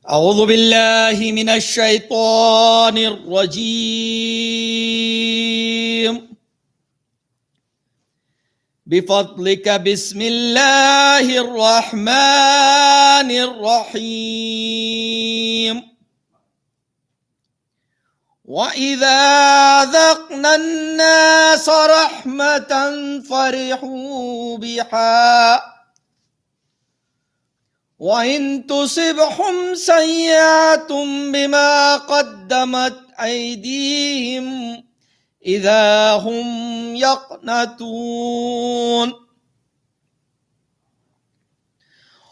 أعوذ بالله من الشيطان الرجيم بفضلك بسم الله الرحمن الرحيم وإذا أذقنا الناس رحمة فرحوا بها وإن تصبهم سيئة بما قدمت أيديهم إذا هم يقنطون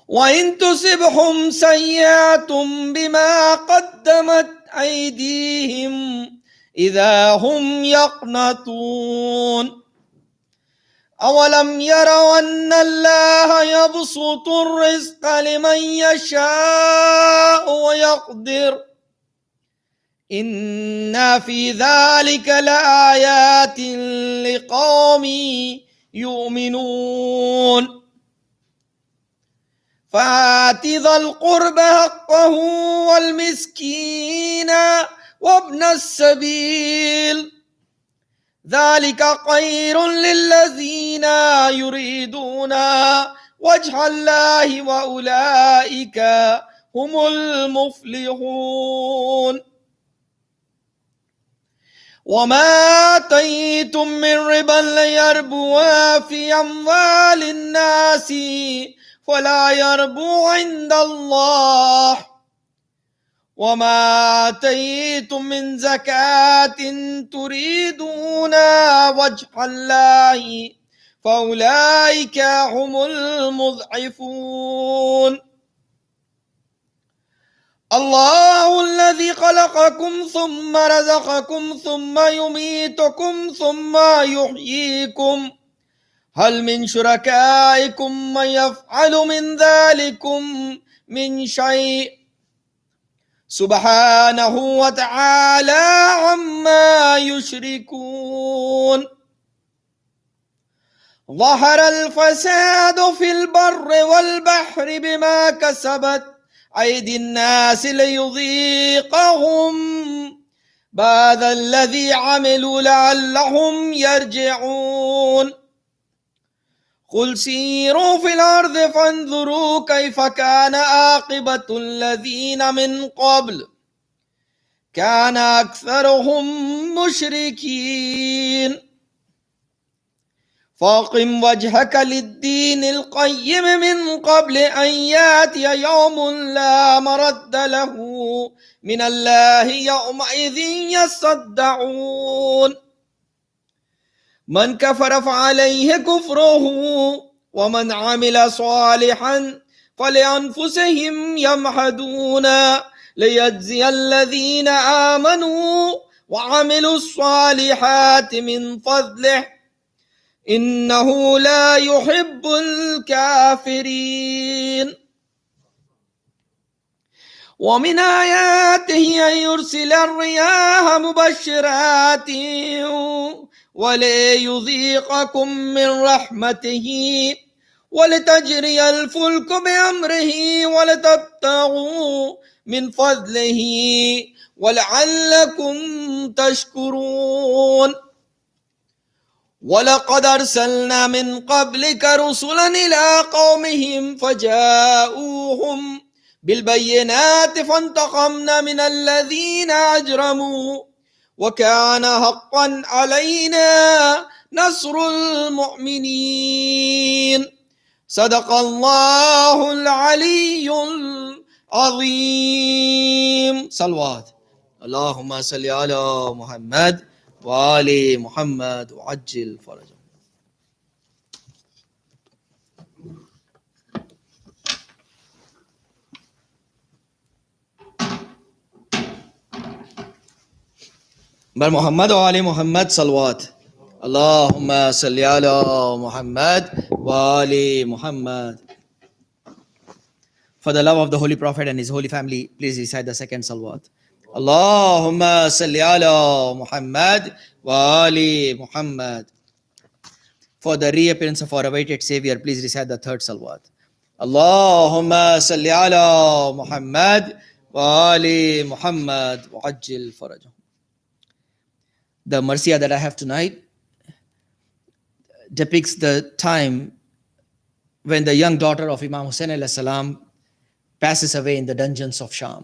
وإن تصبهم سيئة بما قدمت أيديهم إذا هم يقنطون أولم يروا أن الله يبسط الرزق لمن يشاء ويقدر إن في ذلك لآيات لقوم يؤمنون فآت ذا القربى حقه والمسكين وابن السبيل ذلك خير للذين يريدون وجه الله وأولئك هم المفلحون وما آتيتم من ربا ليربو في أموال الناس فلا يربو عند الله وما آتيتم من زكاة تريدون وجه الله فأولئك هم المضعفون الله الذي خلقكم ثم رزقكم ثم يميتكم ثم يحييكم هل من شركائكم من يفعل من ذلكم من شيء سبحانه وتعالى عما يشركون ظهر الفساد في البر والبحر بما كسبت أيدي الناس ليذيقهم بعض الذي عملوا لعلهم يرجعون قل سيروا في الأرض فانظروا كيف كان عاقبة الذين من قبل كان أكثرهم مشركين فاقم وجهك للدين القيم من قبل أن يأتي يوم لا مرد له من الله يومئذ يصدعون من كفر فعليه كفره ومن عمل صالحا فلأنفسهم يمهدون ليجزي الذين آمنوا وعملوا الصالحات من فضله إنه لا يحب الكافرين ومن آياته أن يرسل الرياح مبشرات وليذيقكم من رحمته ولتجري الفلك بأمره ولتبتغوا من فضله ولعلكم تشكرون ولقد أرسلنا من قبلك رسلا إلى قومهم فجاءوهم بالبينات فانتقمنا من الذين أجرموا وكان حقا علينا نصر المؤمنين صدق الله العلي العظيم صلوات اللهم صل على محمد وآل محمد وعجل فرجهم. بر محمد وآل محمد صلوات اللهم صل على محمد وآل Muhammad. For the love of the Holy Prophet and his holy family, please recite the second salawat. Allahumma salli ala Muhammad wa ali Muhammad. For the reappearance of our awaited Savior, please recite the third salawat. Allahumma salli ala Muhammad وآل محمد وعجل فرجهم. The marsiya that I have tonight depicts the time when the young daughter of Imam Hussain alayhi salam passes away in the dungeons of Sham.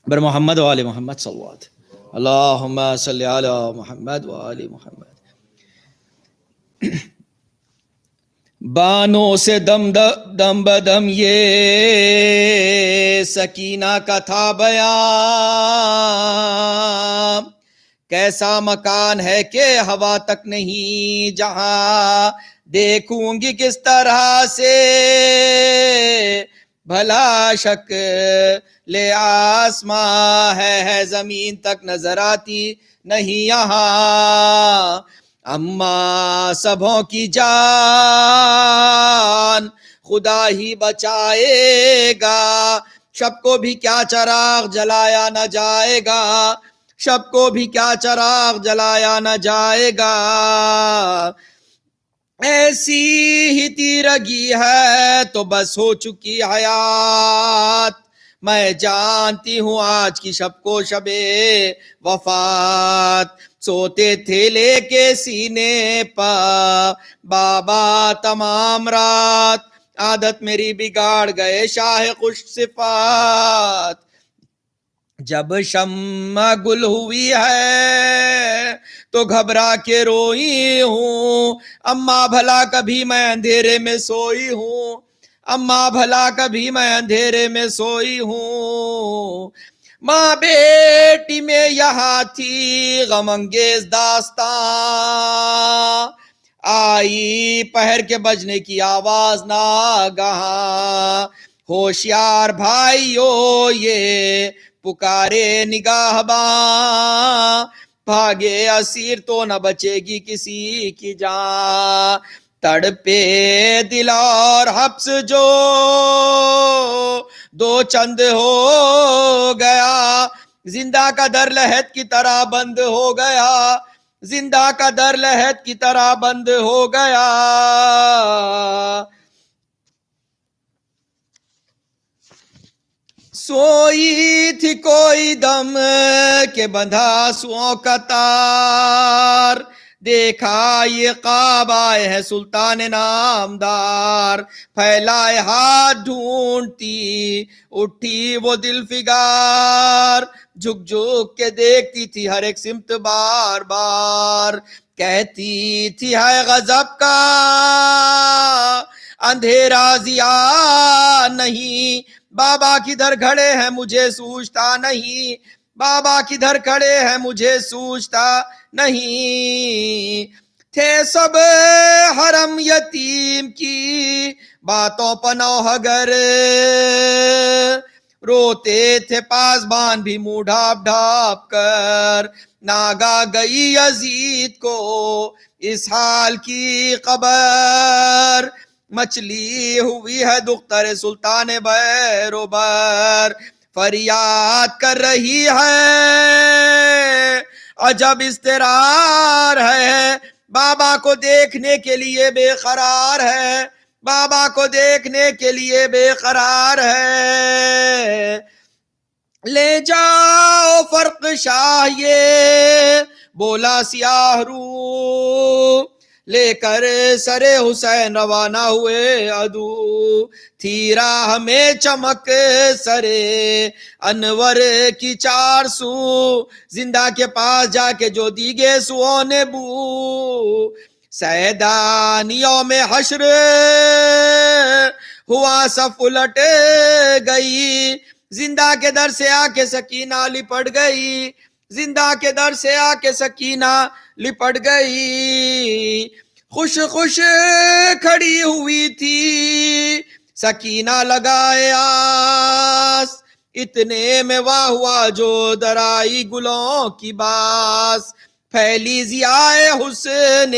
Bar Muhammad wa ali Muhammad salawat. Allahumma salli ala Muhammad wa ali Muhammad. بانوں سے دم دم بدم یہ سکینہ کا تھا بیان، کیسا مکان ہے کہ ہوا تک نہیں جہاں دیکھوں گی کس طرح سے بھلا شک لے آسماں ہے زمین تک نظر آتی نہیں یہاں، اما سبوں کی جان خدا ہی بچائے گا، شب کو بھی کیا چراغ جلایا نہ جائے گا، شب کو بھی کیا چراغ جلایا نہ جائے گا، ایسی ہی تیرگی ہے تو بس ہو چکی حیات، میں جانتی ہوں آج کی شب کو شبے وفات، سوتے تھے لے کے سینے پا بابا تمام رات، عادت میری بگاڑ گئے شاہ خوش صفات، جب شمع گل ہوئی ہے تو گھبرا کے روئی ہوں، اما بھلا کبھی میں اندھیرے میں سوئی ہوں، اما بھلا کبھی میں اندھیرے میں سوئی ہوں، ماں بیٹی میں یہاں تھی غم انگیز داستان، آئی پہر کے بجنے کی آواز ناگہاں، ہوشیار بھائیو یہ پکارے نگاہ باں، بھاگے اسیر تو نہ بچے گی کسی کی جان، تڑپے دل اور حبس جو دو چند ہو گیا، زندہ کا در لحد کی طرح بند ہو گیا، زندہ کا در لحد کی طرح بند ہو گیا، سوئی تھی کوئی دم کے بندھا سوؤں کا تار، دیکھا یہ خواب آئے ہیں سلطان نامدار، پھیلائے ہاتھ ڈھونڈتی اٹھی وہ دل فگار، جھک جھک کے دیکھتی تھی ہر ایک سمت بار بار، کہتی تھی ہے غضب کا اندھیرا ضیا نہیں، بابا کدھر کھڑے ہیں مجھے سوچتا نہیں، بابا کدھر کھڑے ہیں مجھے سوچتا نہیں، تھے سب حرم یتیم کی باتوں پناہ گر، روتے تھے پاسبان بھی منہ ڈھاپ ڈھاپ کر، ناگا گئی یزید کو اس حال کی خبر، مچلی ہوئی ہے دختر سلطان بیروبر، فریاد کر رہی ہے عجب اضطرار ہے، بابا کو دیکھنے کے لیے بے قرار ہے، بابا کو دیکھنے کے لیے بے قرار ہے، لے جاؤ فرق شاہ یہ بولا سیاہ رو، لے کر سر حسین روانہ ہوئے عدو، تھی راہ میں چمک سرے انور کی چار سو، زندہ کے پاس جا کے جو دیگے سوؤں نے بو، سیدانیوں میں حشر ہوا سب الٹ گئی، زندہ کے در سے آ کے سکینہ لپٹ گئی، زندہ کے در سے آ کے سکینہ لپٹ گئی، خوش خوش کھڑی ہوئی تھی سکینہ لگائے آس، اتنے میں واہ ہوا جو درائی گلوں کی باس، پھیلی ضیائے حسن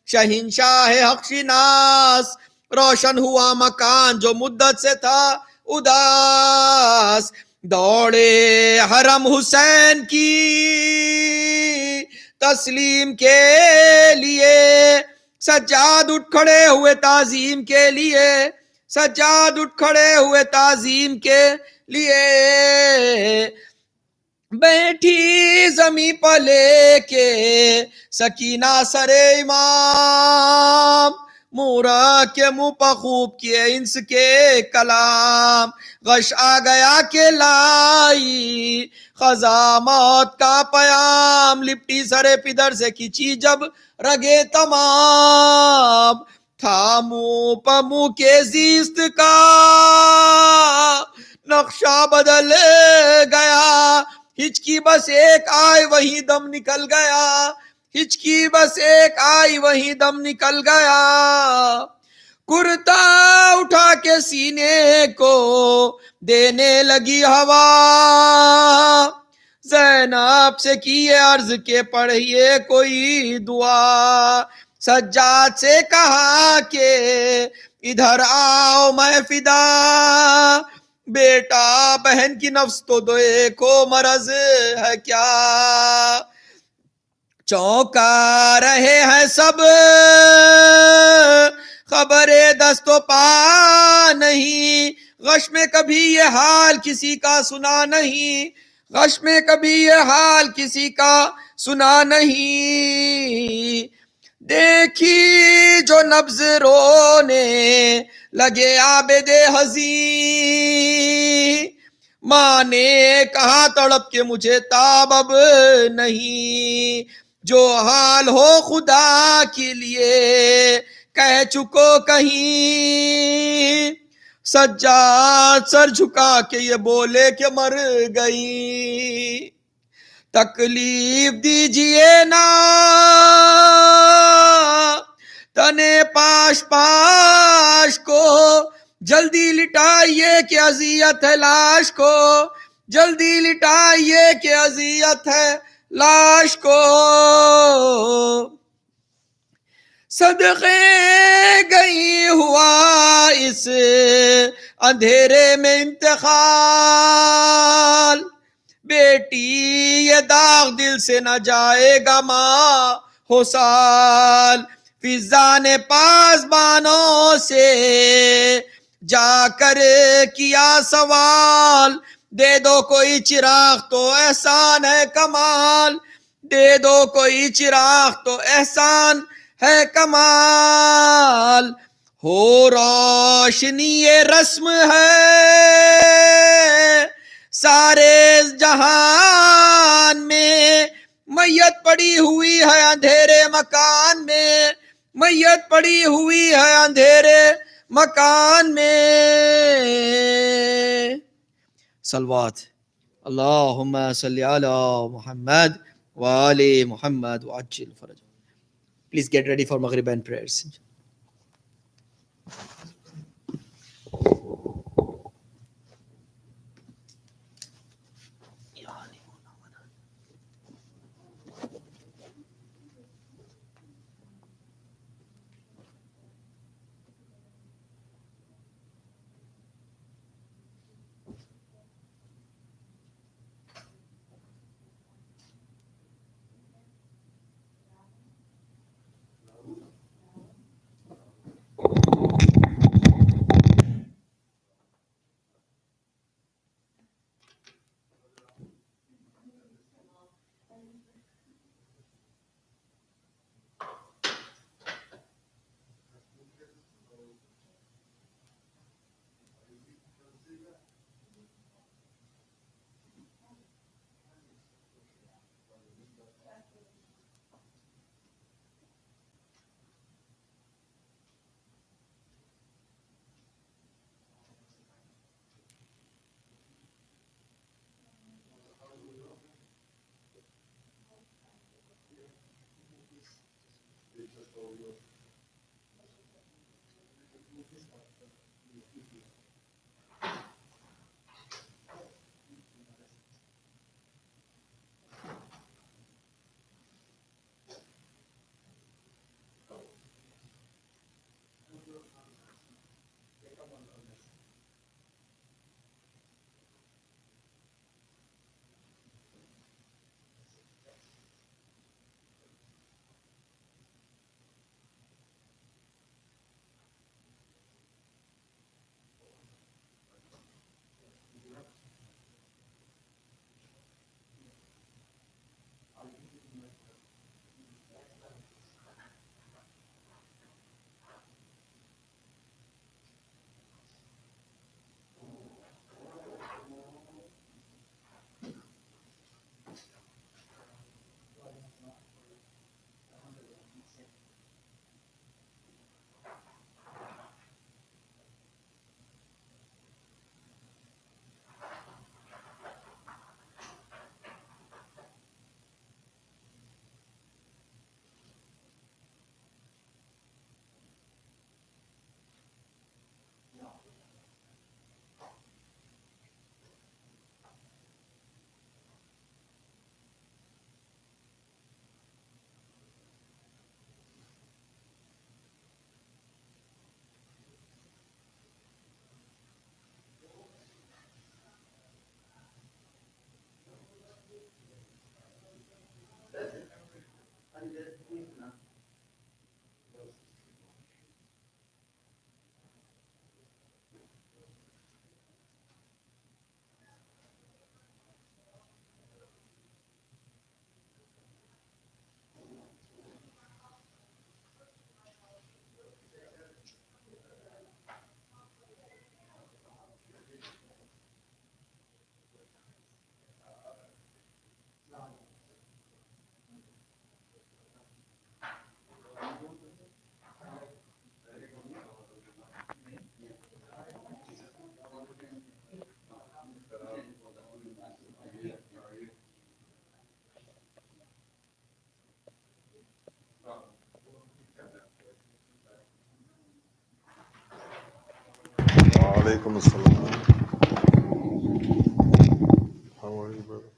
شہنشاہ حق شناس، روشن ہوا مکان جو مدت سے تھا اداس، دوڑے حرم حسین کی تسلیم کے لیے، سجاد اٹھ کھڑے ہوئے تعظیم کے لیے، سجاد اٹھ کھڑے ہوئے تعظیم کے لیے. بیٹھی زمیں پہ لے کے سکینہ سر امام. مورا کے منہ پہ خوب کیے انس کے کلام. غش آ گیا کہ لائی خزاں موت کا پیام. لپٹی سرے پدر سے کھینچی جب رگے تمام. تھا منہ پہ منہ کے زیست کا نقشہ بدل گیا. ہچکی بس ایک آئی وہی دم نکل گیا. ہچکی بس ایک آئی وہی دم نکل گیا. کرتا اٹھا کے سینے کو دینے لگی ہوا. زینب سے کیے عرض کے پڑھیے کوئی دعا. سجاد سے کہا کہ ادھر آؤ میں فدا. بیٹا بہن کی نفس تو دیکھو مرض ہے کیا. چونکا رہے ہیں سب خبر دست و پا نہیں. غش میں کبھی یہ حال کسی کا سنا نہیں. غش میں کبھی یہ حال کسی کا سنا نہیں. دیکھی جو نبض رونے لگے عابد حزین. ماں نے کہا تڑپ کے مجھے تاب اب نہیں. جو حال ہو خدا کے لیے کہہ چکو کہیں. سجاد سر جھکا کے یہ بولے کہ مر گئی. تکلیف دیجئے نا تنے پاش پاش کو. جلدی لٹائیے کہ اذیت ہے لاش کو. جلدی لٹائیے کہ اذیت ہے لاش کو. صدقے گئی ہوا اس اندھیرے میں انتقال. بیٹی یہ داغ دل سے نہ جائے گا ماں ہو سال. فضان پاسبانوں سے جا کر کیا سوال. دے دو کوئی چراغ تو احسان ہے کمال. دے دو کوئی چراغ تو احسان ہے کمال. ہو روشنی یہ رسم ہے سارے جہان میں. میت پڑی ہوئی ہے اندھیرے مکان میں. میت پڑی ہوئی ہے اندھیرے مکان میں. صلوات. اللہم صلی علی محمد وآل محمد وعجل fridge. Please get ready for Maghrib and prayers. Alaikum assalam. How are you, brother?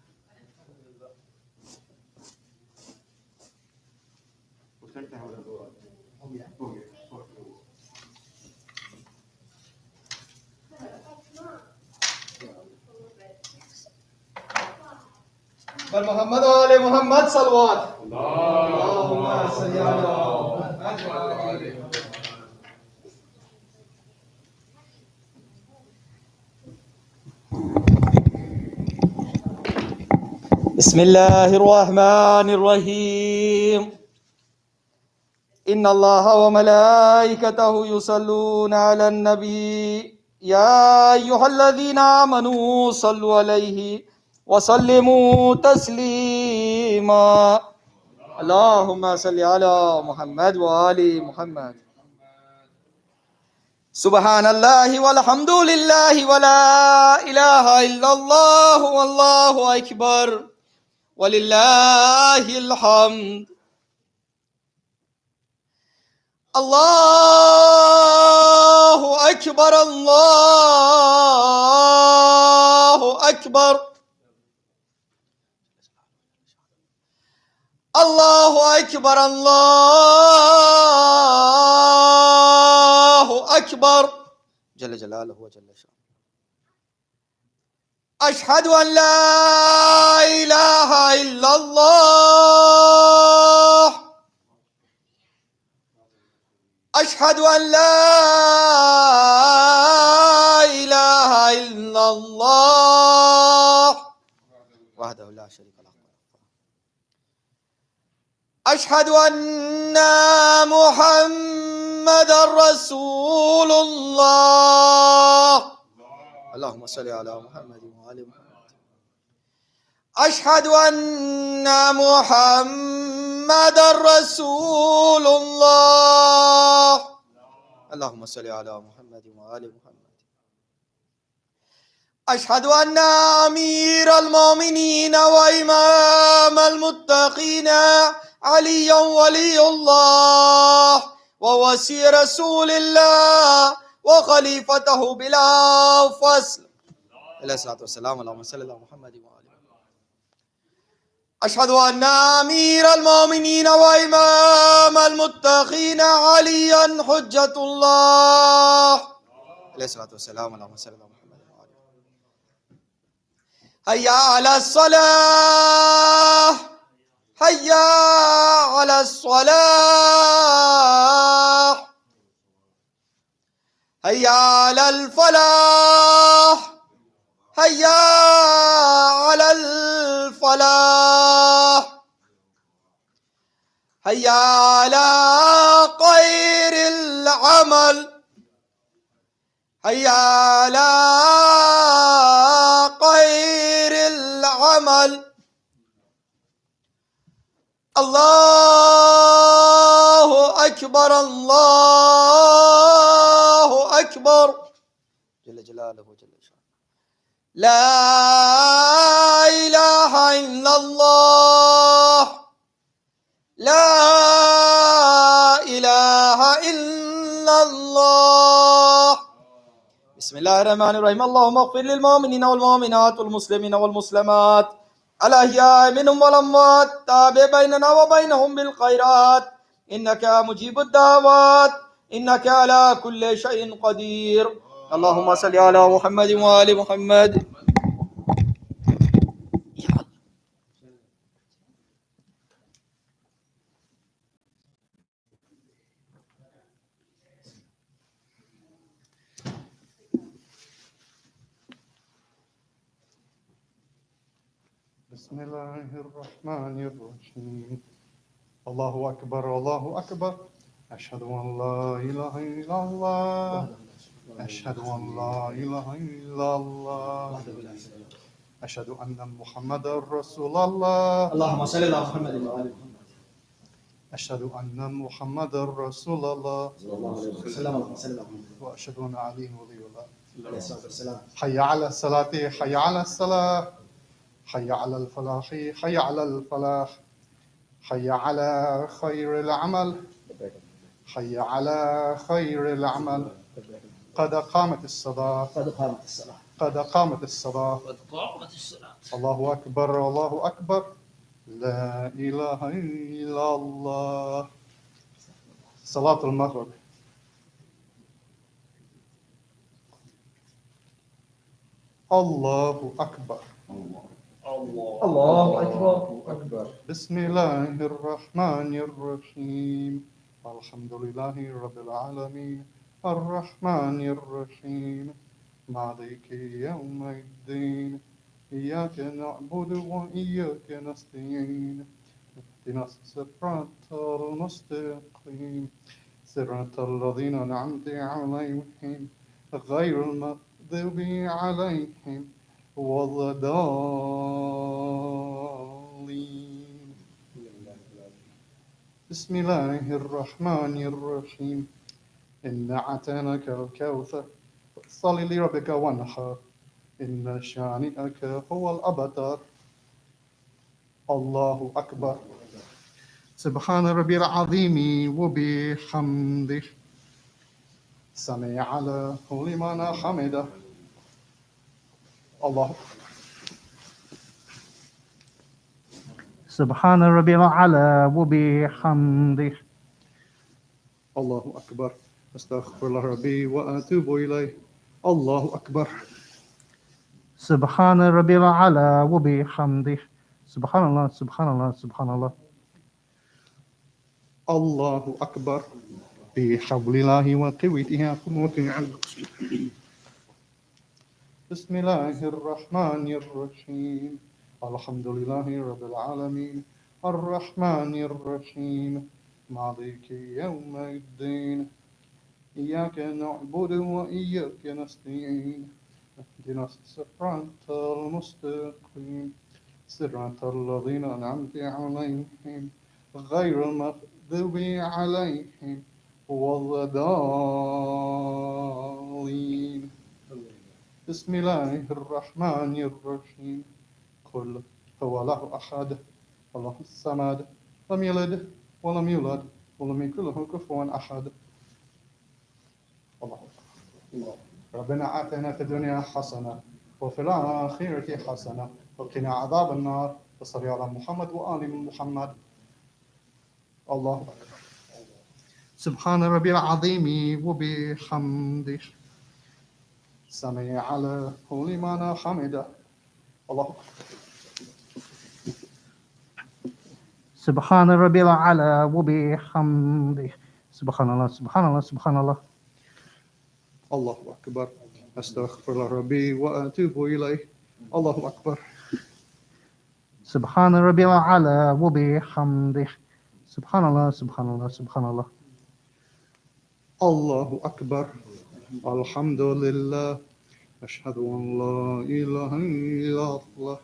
محمد وآل محمد صلوات اللهم صل على محمد. بسم الله الرحمن الرحيم إن الله وملائكته يصلون على النبي يا أيها الذين آمنوا صلوا عليه وسلموا تسليما اللهم صل على محمد وآل محمد. سبحان الله والحمد لله ولا إله إلا الله والله أكبر ولله الحمد. الله أكبر الله أكبر الله أكبر الله أكبر جل جلاله وجل شأنه. أشهد أن لا إله إلا الله أشهد أن لا إله إلا الله وحده لا شريك له. أشهد أن محمد رسول الله اللهم صل على محمد وآل محمد. أشهد أن محمد رسول الله اللهم صل على محمد وآل محمد. أشهد أن أمير المؤمنين وإمام المتقين علي ولي الله ووصي رسول الله وخليفته بلا فصل عليه الصلاة والسلام اللهم صل على محمد وآل محمد. أشهد أن أمير المؤمنين وإمام المتقين عليا حجة الله عليه الصلاة والسلام اللهم صل على محمد وآل محمد. هيا على الصلاة هيا على الصلاة هيا على الفلاح هيا على الفلاح هيا على خير العمل هيا على خير العمل. الله أكبر الله أكبر جل جلاله وجل شأنه. لا إله إلا الله لا إله إلا الله. بسم الله الرحمن الرحيم. اللهم اغفر للمؤمنين والمؤمنات والمسلمين والمسلمات الأحياء منهم والأموات تابع بيننا وبينهم بالخيرات إنك مجيب الدعوات إنك على كل شيء قدير. اللهم صل على محمد وآل محمد. بسم الله الرحمن الرحيم. الله أكبر الله أكبر. أشهد أن لا إله إلا الله أشهد أن لا إله إلا الله أشهد أن محمد رسول الله اللهم صل على محمد وآل محمد. أشهد أن محمد رسول الله وأشهد أن علي ولي الله. حي على الصلاة حي على الصلاة حي على الفلاح حي على الفلاح حي على خير العمل حي على خير العمل قد قامت الصلاة قد قامت الصلاة قد قامت الصلاة قد قامت الصلاة الله أكبر الله أكبر لا إله إلا الله. صلاة المغرب. الله أكبر الله أكبر. بسم الله الرحمن الرحيم الحمد لله رب العالمين الرحمن الرحيم مالك يوم الدين إياك نعبد وإياك نستعين اهدنا الصراط المستقيم صراط الذين أنعمت عليهم غير المغضوب عليهم ولا الضالين. بسم الله الرحمن الرحيم إنا أعطيناك الكوثر فصل لربك وانحر إن شانئك هو الأبتر. الله أكبر. سبحان ربي العظيم وبحمده سمع له لمن حمده. الله سبحان ربي الأعلى وبحمده. الله أكبر. أستغفر الله ربي وأتوب إليه. الله أكبر. سبحان ربي الأعلى وبحمده. سبحان الله سبحان الله سبحان الله. الله أكبر. بحبل الله وقوته أقوم. بسم الله الرحمن الرحيم الحمد لله رب العالمين الرحمن الرحيم مالك يوم الدين إياك نعبد وإياك نستعين اهدنا الصراط المستقيم صراط الذين أنعمت عليهم غير المغضوب عليهم ولا الضالين. بسم الله الرحمن الرحيم قل هو الله أحد الله الصمد لم يلد ولم يولد ولم يكن له كفوا أحد. الله ربنا آتنا في الدنيا حسنة وفي الآخرة حسنة وقنا عذاب النار وصل على محمد وآل محمد. الله أكبر. سبحان ربي العظيم وبحمده سمع له لمن حمده. الله أكبر. سبحان ربي الأعلى وبحمده. سبحان الله سبحان الله سبحان الله. الله أكبر. أستغفر الله ربي وأتوب إليه. الله أكبر. سبحان ربي الأعلى وبحمده. سبحان الله سبحان الله سبحان الله. الله أكبر. الحمد لله أشهد أن لا إله إلا الله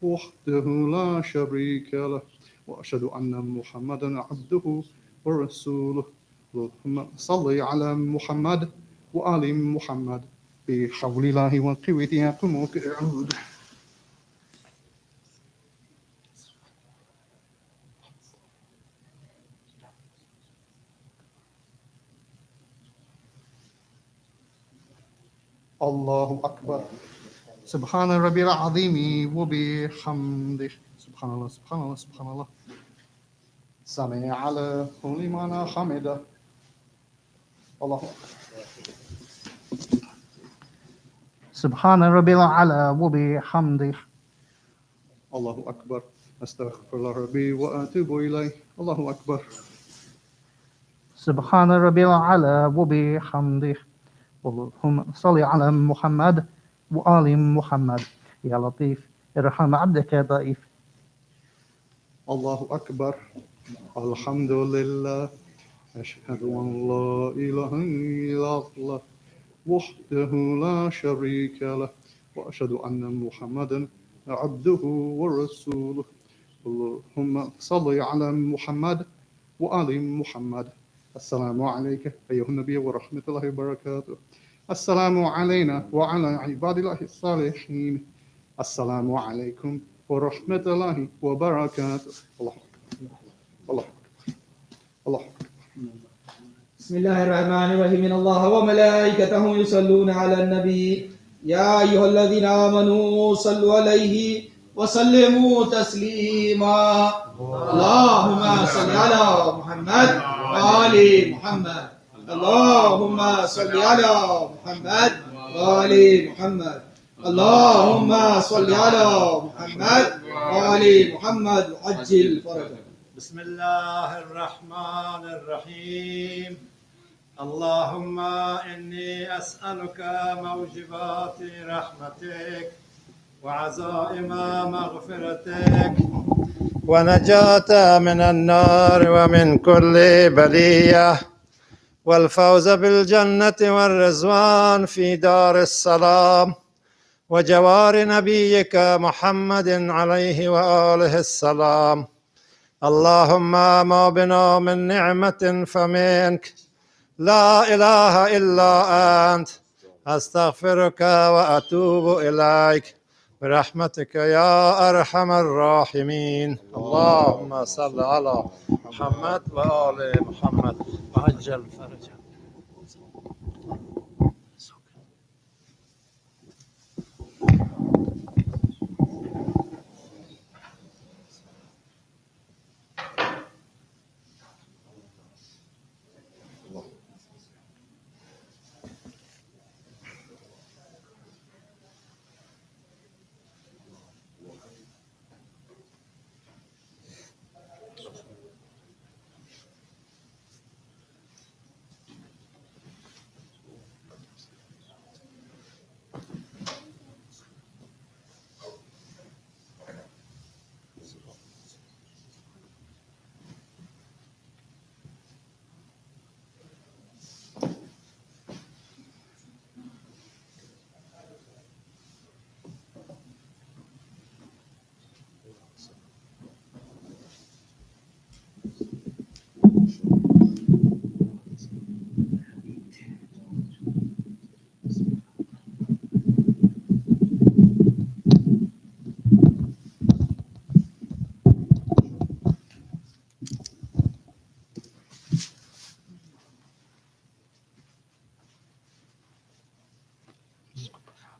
وحده لا شريك له وأشهد أن محمدا عبده ورسوله. اللهم صل على محمد وآل محمد بحول الله وقوته أقوم أعود. الله أكبر. سبحان ربي العظيم وبحمده سبحان الله سبحان الله سبحان الله. سمع له لمن حمده. الله أكبر. سبحان ربي الأعلى وبحمده. الله أكبر. أستغفر الله ربي وأتوب إليه. الله أكبر. سبحان ربي الأعلى وبحمده. اللهم صل على محمد وآل محمد. يا لطيف ارحم عبدك يا ضعيف. الله أكبر. الحمد لله أشهد أن لا إله إلا الله وحده لا شريك له وأشهد أن محمدا عبده ورسوله. اللهم صل على محمد وآل محمد. السلام عليك أيها النبي ورحمة الله وبركاته. السلام علينا وعلى عباد الله الصالحين. السلام عليكم ورحمة الله وبركاته. الله أكبر. الله أكبر. الله أكبر. بسم الله الرحمن الرحيم إن الله وملائكته يصلون على النبي يا أيها الذين آمنوا صلوا عليه وسلموا تسليما اللهم صل على محمد وآل محمد اللهم صل على محمد وآل محمد اللهم صل على محمد وآل محمد وعجل فرجه. بسم الله الرحمن الرحيم اللهم إني أسألك موجبات رحمتك وعزائم مغفرتك ونجاة من النار ومن كل بلية والفوز بالجنة والرضوان في دار السلام وجوار نبيك محمد عليه وآله السلام. اللهم ما بنا من نعمة فمنك لا إله إلا أنت أستغفرك وأتوب إليك برحمتك يا أرحم الراحمين. اللهم صل على محمد وآل محمد وعجل فرجه.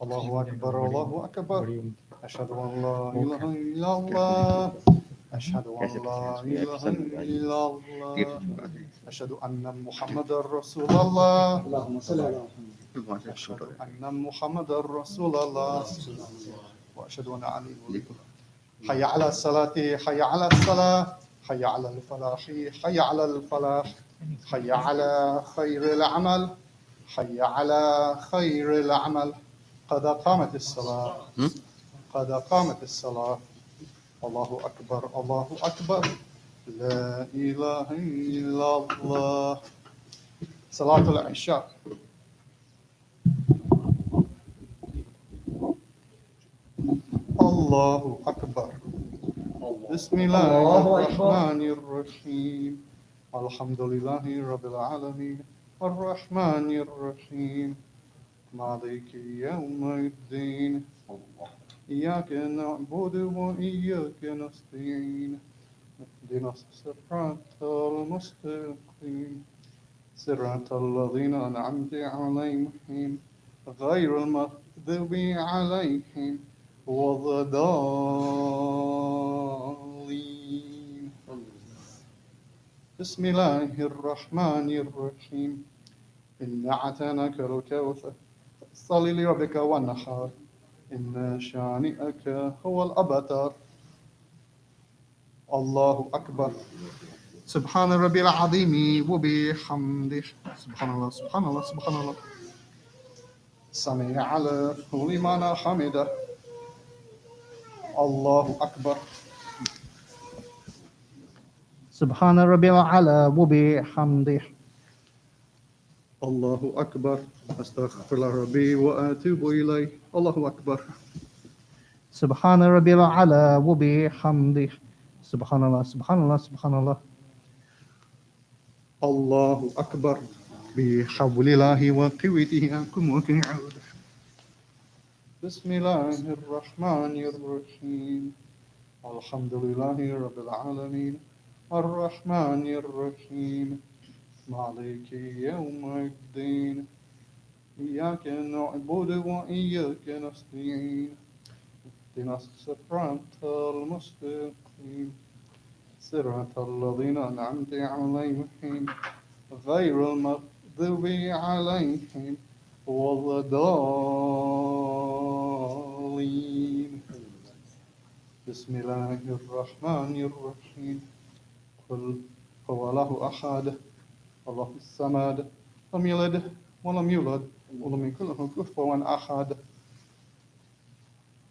الله أكبر الله أكبر أشهد أن لا إله إلا الله أشهد أن لا إله إلا الله أشهد أن محمدا رسول الله اللهم صل على محمد. أشهد أن محمدا رسول الله وأشهد أن علي حي على الصلاة حي على الصلاة حي على الفلاح حي على الفلاح حي على خير العمل حي على خير العمل قد قامت الصلاة قد قامت الصلاة. الله أكبر الله أكبر لا إله إلا الله. صلاة العشاء. الله أكبر. بسم الله الرحمن الرحيم الحمد لله رب العالمين الرحمن الرحيم مالك يوم الدين إياك نعبد وإياك نستعين اهدنا الصراط المستقيم صراط الذين أنعمت عليهم غير المغضوب عليهم ولا الضالين. بسم الله الرحمن الرحيم إنا أعطيناك الكوثر صل لربك وانحر إن شانئك هو الأبتر. الله أكبر. سبحان ربي العظيم وبحمده سبحان الله سبحان الله سبحان الله. سمع على لمن حمده. الله أكبر. سبحان ربي الأعلى وبحمده. الله أكبر. أستغفر الله ربي وأتوب إليه. الله أكبر. سبحان ربي الأعلى وبحمده. سبحان الله سبحان الله سبحان الله. الله أكبر. بحول الله وقوته أنكم وكنعود. بسم الله الرحمن الرحيم الحمد لله رب العالمين الرحمن الرحيم مالك يوم الدين إياك نعبد وإياك نستعين اهدنا الصراط المستقيم صراط الذين أنعمت عليهم غير المغضوب عليهم ولا الضالين بسم الله الرحمن الرحيم قل هو الله أحد الله الصمد لم يلد ولم يولد ولم يكن له كفوا أحد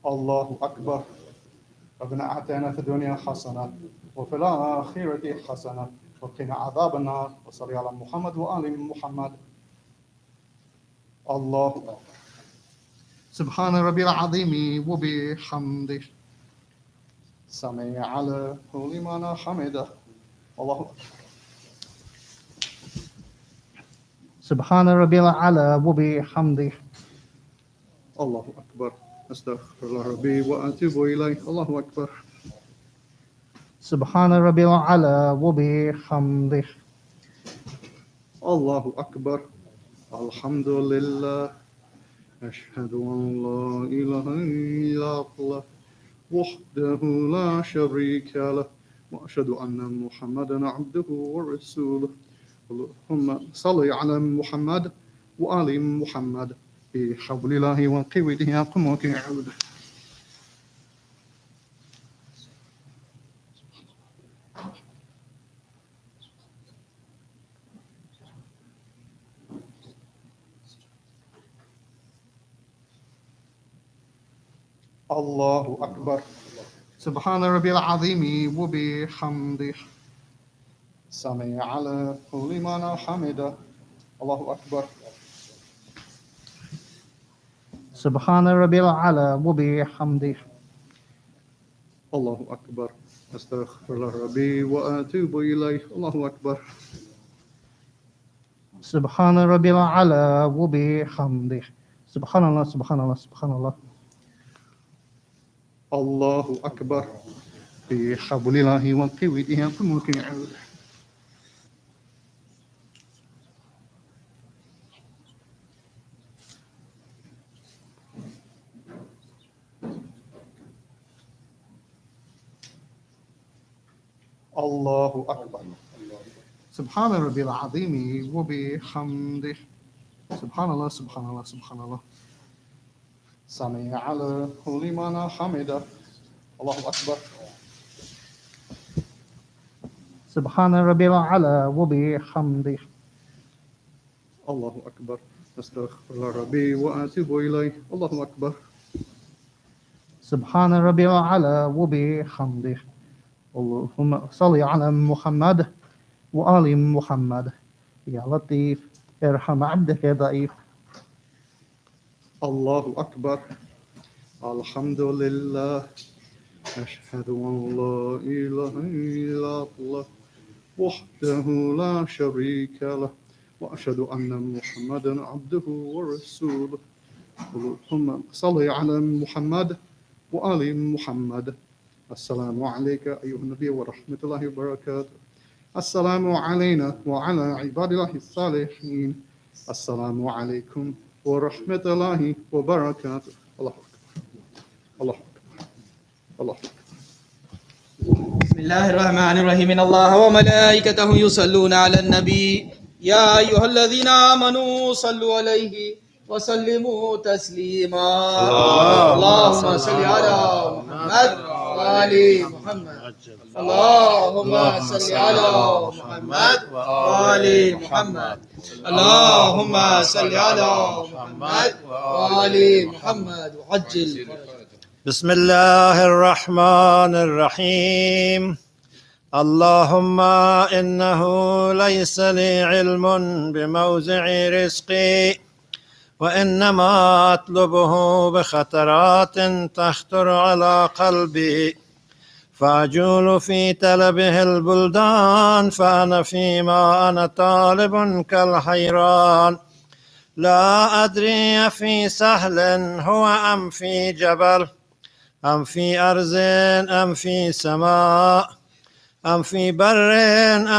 الله أكبر ربنا آتنا في الدنيا حسنة وفي الآخرة حسنة وقنا عذاب النار وصل على محمد وآل محمد الله أكبر سبحان ربي العظيم وبحمده سمع على لمن حمده الله أكبر سبحان ربي الأعلى وبحمده الله أكبر أستغفر الله ربي وأتوب إليه الله أكبر سبحان ربي الأعلى وبحمده الله أكبر الحمد لله أشهد أن لا إله إلا الله وحده لا شريك له وأشهد أن محمدا عبده ورسوله اللهم صل على محمد وآل محمد بحول الله وقوته يقوم وكيعود الله أكبر سبحان ربي العظيم وبحمده سمع على لمن حمده الله أكبر سبحان ربي الأعلى وبحمده الله أكبر أستغفر الله ربي وأتوب إليه الله أكبر سبحان ربي الأعلى وبحمده سبحان الله سبحان الله سبحان الله الله أكبر بحول الله وقوته يقوم وكيعود الله أكبر سبحان ربي العظيم وبحمده سبحان الله سبحان الله سبحان الله سمع على لمن حمده الله أكبر سبحان ربي الأعلى وبحمده الله أكبر أستغفر الله ربي وأتوب إليه الله أكبر سبحان ربي الأعلى وبحمده اللهم صل على محمد وآل محمد يا لطيف ارحم عبدك يا ضعيف الله أكبر الحمد لله أشهد أن لا إله إلا الله وحده لا شريك له وأشهد أن محمدا عبده ورسوله اللهم صل على محمد وآل محمد السلام عليك أيها النبي ورحمة الله وبركاته السلام علينا وعلى عباد الله الصالحين السلام عليكم ورحمة الله وبركاته الله أكبر الله أكبر الله أكبر بسم الله الرحمن الرحيم إن الله وملائكته يصلون على النبي يا أيها الذين آمنوا صلوا عليه وسلموا تسليما اللهم صل على محمد وآل محمد اللهم صل على محمد وآل محمد اللهم صل على محمد وآل محمد وعجل بسم الله الرحمن الرحيم اللهم إنه ليس لي علم بموضع رزقي وإنما أطلبه بخطرات تخطر على قلبي فأجول في طلبه البلدان فأنا فيما أنا طالب كالحيران لا أدري في سهل هو أم في جبل أم في أرض أم في سماء أم في بر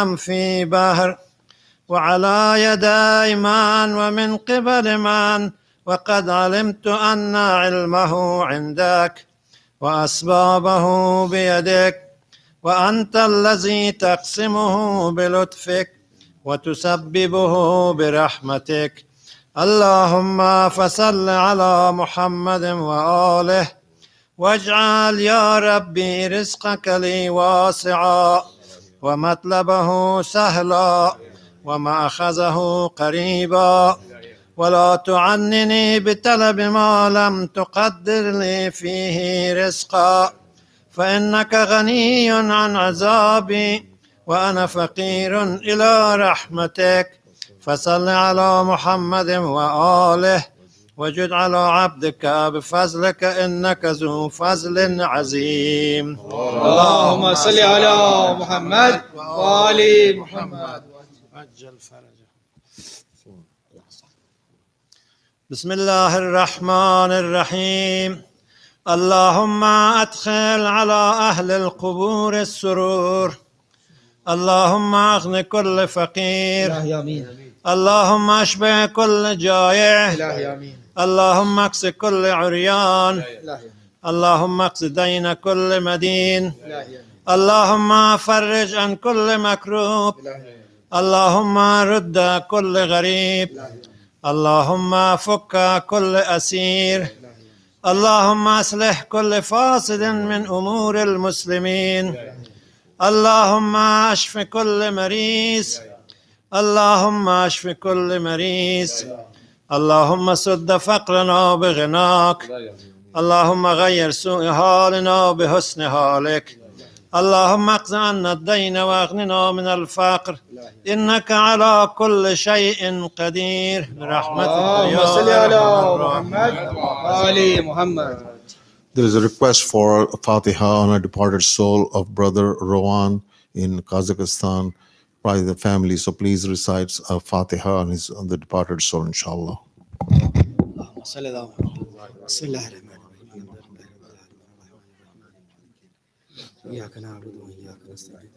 أم في بحر وعلى يدي من ومن قبل من، وقد علمت أن علمه عندك وأسبابه بيدك، وأنت الذي تقسمه بلطفك وتسببه برحمتك. اللهم فصل على محمد وآله، واجعل يا ربي رزقك لي واسعا ومطلبه سهلا ومأخذه قريبا، ولا تعنني بطلب ما لم تقدر لي فيه رزقا، فإنك غني عن عذابي وأنا فقير إلى رحمتك. فصل على محمد وآله، وجد على عبدك بفضلك إنك ذو فضل عظيم. اللهم صل على محمد وآل محمد. عجل فرجه. بسم الله الرحمن الرحيم. اللهم أدخل على أهل القبور السرور، اللهم أغن كل فقير، إلهي آمين. اللهم أشبع كل جائع، إلهي آمين. اللهم اكس كل عريان، إلهي آمين. اللهم اقض دين كل مدين، إلهي آمين. اللهم فرج عن كل مكروب، اللهم رد كل غريب، اللهم فك كل أسير، اللهم أصلح كل فاسد من أمور المسلمين، اللهم اشف كل مريض، اللهم اشف كل مريض، اللهم سد فقرنا بغناك، اللهم غير سوء حالنا بحسن حالك، اللهم اقض عنا الدين واغننا من الفقر، إنك على كل شيء قدير برحمتك اللهم يا صل على أرحم محمد وآل محمد. There is a request for Fatiha on a departed soul of brother Rowan in Kazakhstan by the family. So please recite Fatiha on the departed soul, inshallah. اللهم صل على محمد. بسم الله الرحمن الرحيم. إياك نعبد وإياك نستعين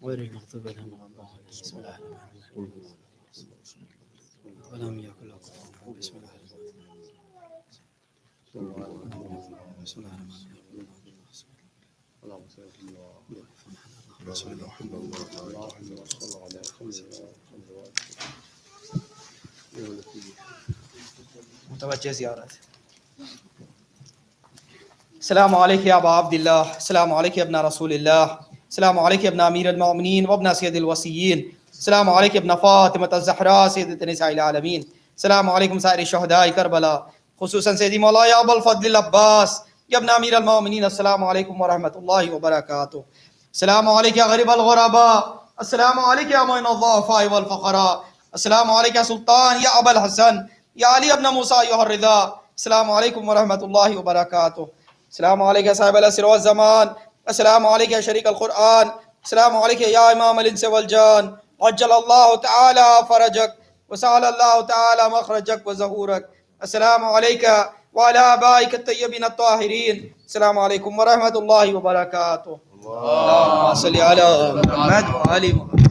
غير المغضوب عليهم ولا الضالين. بسم الله الرحمن الرحيم. ولم يكن له كفوا أحد. بسم الله الرحمن الرحيم. بسم الله الرحمن الرحيم. متوجه زيارات. السلام عليك يا أبا عبد الله، السلام عليك يا ابن رسول الله، السلام عليك يا ابن أمير المؤمنين وابن سيد الوصيين، السلام عليك يا ابن فاطمة الزهراء سيدة نساء العالمين، السلام عليكم سائر شهداء كربلاء، خصوصا سيدي مولاي أبا الفضل العباس يا ابن أمير المؤمنين. السلام عليكم ورحمة الله وبركاته. السلام عليك يا غريب الغرباء، السلام عليك يا معين الضعفاء والفقراء، السلام عليك يا سلطان يا أبا الحسن يا علي ابن موسى أيها الرضا. السلام عليكم ورحمة الله وبركاته. السلام عليك يا صاحب الأسر والزمان، السلام عليك يا شريك القرآن، السلام عليك يا إمام الإنس والجان. عجل الله تعالى فرجك وسهل الله تعالى مخرجك وزهورك. السلام عليك وعلى آبائك الطيبين الطاهرين. السلام عليكم ورحمة الله وبركاته. اللهم صل على محمد وآل محمد.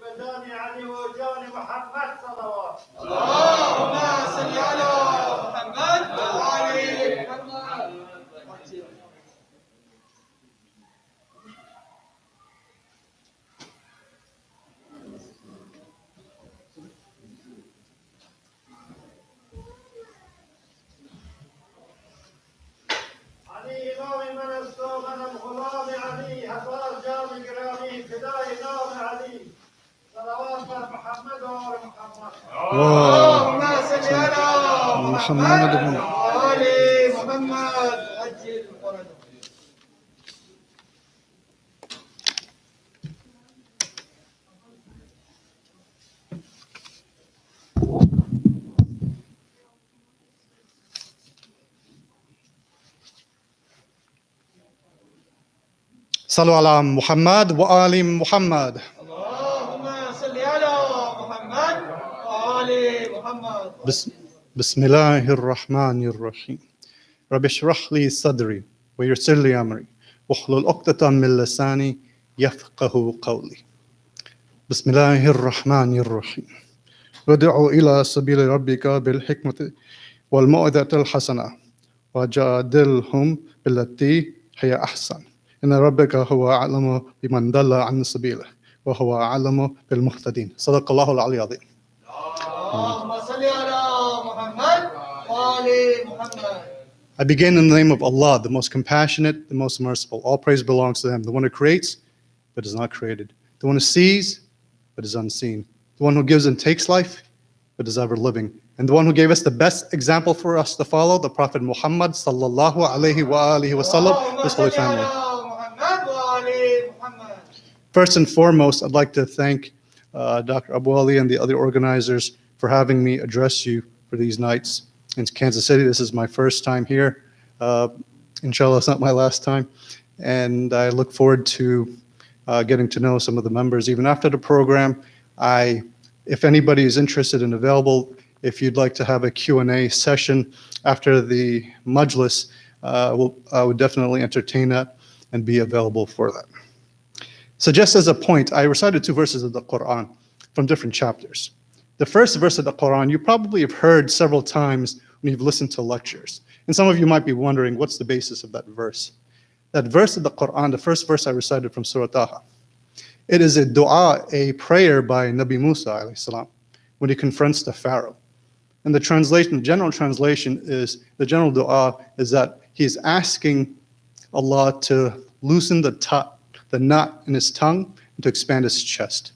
بجاني علي وجاني محمد صلوات. اللهم صل على محمد وآل محمد. علي إمام من استوغن الغلام علي حفاظ جامع قرامي فداء إمام علي صلوات محمد وآل محمد. اللهم صل على محمد محمد وآل محمد. عجل فرجه. صلوا على محمد وآل محمد. اللهم صل على محمد وآل محمد. بسم الله الرحمن الرحيم. رب اشرح لي صدري ويسر لي أمري واحلل عقدة من لساني يفقه قولي. بسم الله الرحمن الرحيم. وادع إلى سبيل ربك بالحكمة والموعظة الحسنة وجادلهم بالتي هي أحسن إن ربك هو أعلم بمن ضل عن سبيله وهو أعلم بالمهتدين. صدق الله العلي العظيم. اللهم صل على محمد وآل محمد. I begin in the name of Allah, the most compassionate, the most merciful. All praise belongs to Him, the one who creates, but is not created, the one who sees, but is unseen, the one who gives and takes life, but is ever living, and the one who gave us the best example for us to follow, the Prophet Muhammad sallallahu alaihi wa alihi wasallam, his holy family. First and foremost, I'd like to thank Dr. Abu Ali and the other organizers for having me address you for these nights in Kansas City. This is my first time here. Inshallah, it's not my last time. And I look forward to getting to know some of the members even after the program. If anybody is interested and available, if you'd like to have a Q&A session after the majlis, I would definitely entertain that and be available for that. So just as a point, I recited 2 verses of the Quran from different chapters. The first verse of the Quran, you probably have heard several times when you've listened to lectures. And some of you might be wondering, what's the basis of that verse? That verse of the Quran, the first verse I recited from Surah Taha, it is a dua, a prayer by Nabi Musa alayhi salam, when he confronts the Pharaoh. And the translation, the general translation is, the general dua is that he is asking Allah to loosen the knot in his tongue and to expand his chest.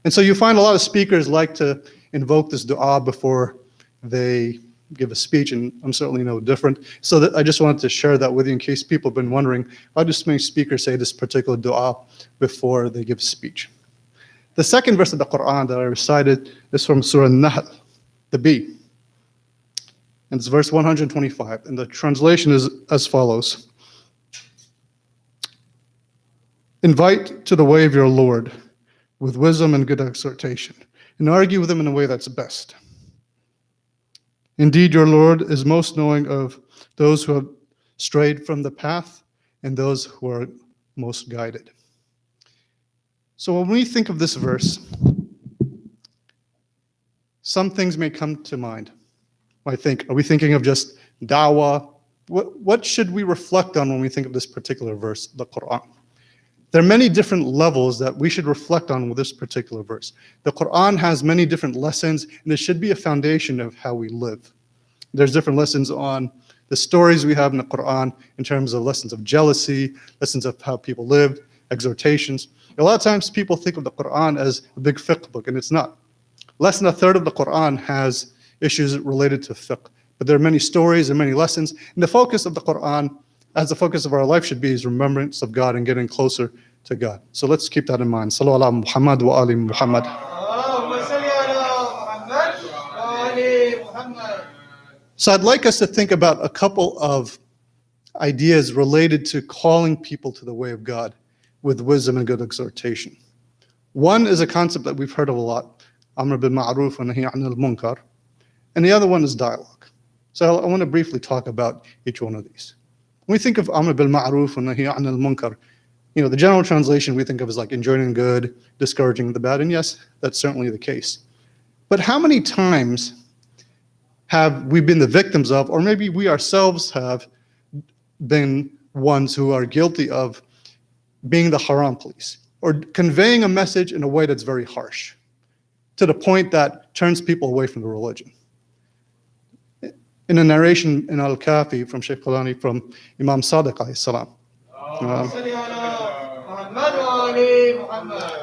And so you find a lot of speakers like to invoke this dua before they give a speech, and I'm certainly no different. So that I just wanted to share that with you in case people have been wondering, why do so many speakers say this particular dua before they give a speech? The second verse of the Quran that I recited is from Surah Nahl, the bee. And it's verse 125, and the translation is as follows. Invite to the way of your Lord with wisdom and good exhortation, and argue with him in a way that's best. Indeed, your Lord is most knowing of those who have strayed from the path and those who are most guided. So when we think of this verse, some things may come to mind. I think, are we thinking of just da'wah? What should we reflect on when we think of this particular verse, the Quran? There are many different levels that we should reflect on with this particular verse. The Quran has many different lessons, and it should be a foundation of how we live. There's different lessons on the stories we have in the Quran in terms of lessons of jealousy, lessons of how people lived, exhortations. A lot of times people think of the Quran as a big fiqh book, and it's not. Less than a third of the Quran has issues related to fiqh, but there are many stories and many lessons. And the focus of the Quran, as the focus of our life should be, is remembrance of God and getting closer to God. So let's keep that in mind. Sallu ala Muhammad wa ali Muhammad. So I'd like us to think about a couple of ideas related to calling people to the way of God with wisdom and good exhortation. One is a concept that we've heard of a lot, Amr bil Ma'ruf wa Nahy anil Munkar, and the other one is dialogue. So I want to briefly talk about each one of these. When we think of Amr bil Ma'ruf wa Nahy anil Munkar, The general translation we think of as like enjoining good, discouraging the bad, and yes, that's certainly the case. But how many times have we been the victims of, or maybe we ourselves have been ones who are guilty of being the haram police, or conveying a message in a way that's very harsh, to the point that turns people away from the religion? In a narration in Al-Kafi from Shaykh Qalani from Imam Sadiq alayhi salam,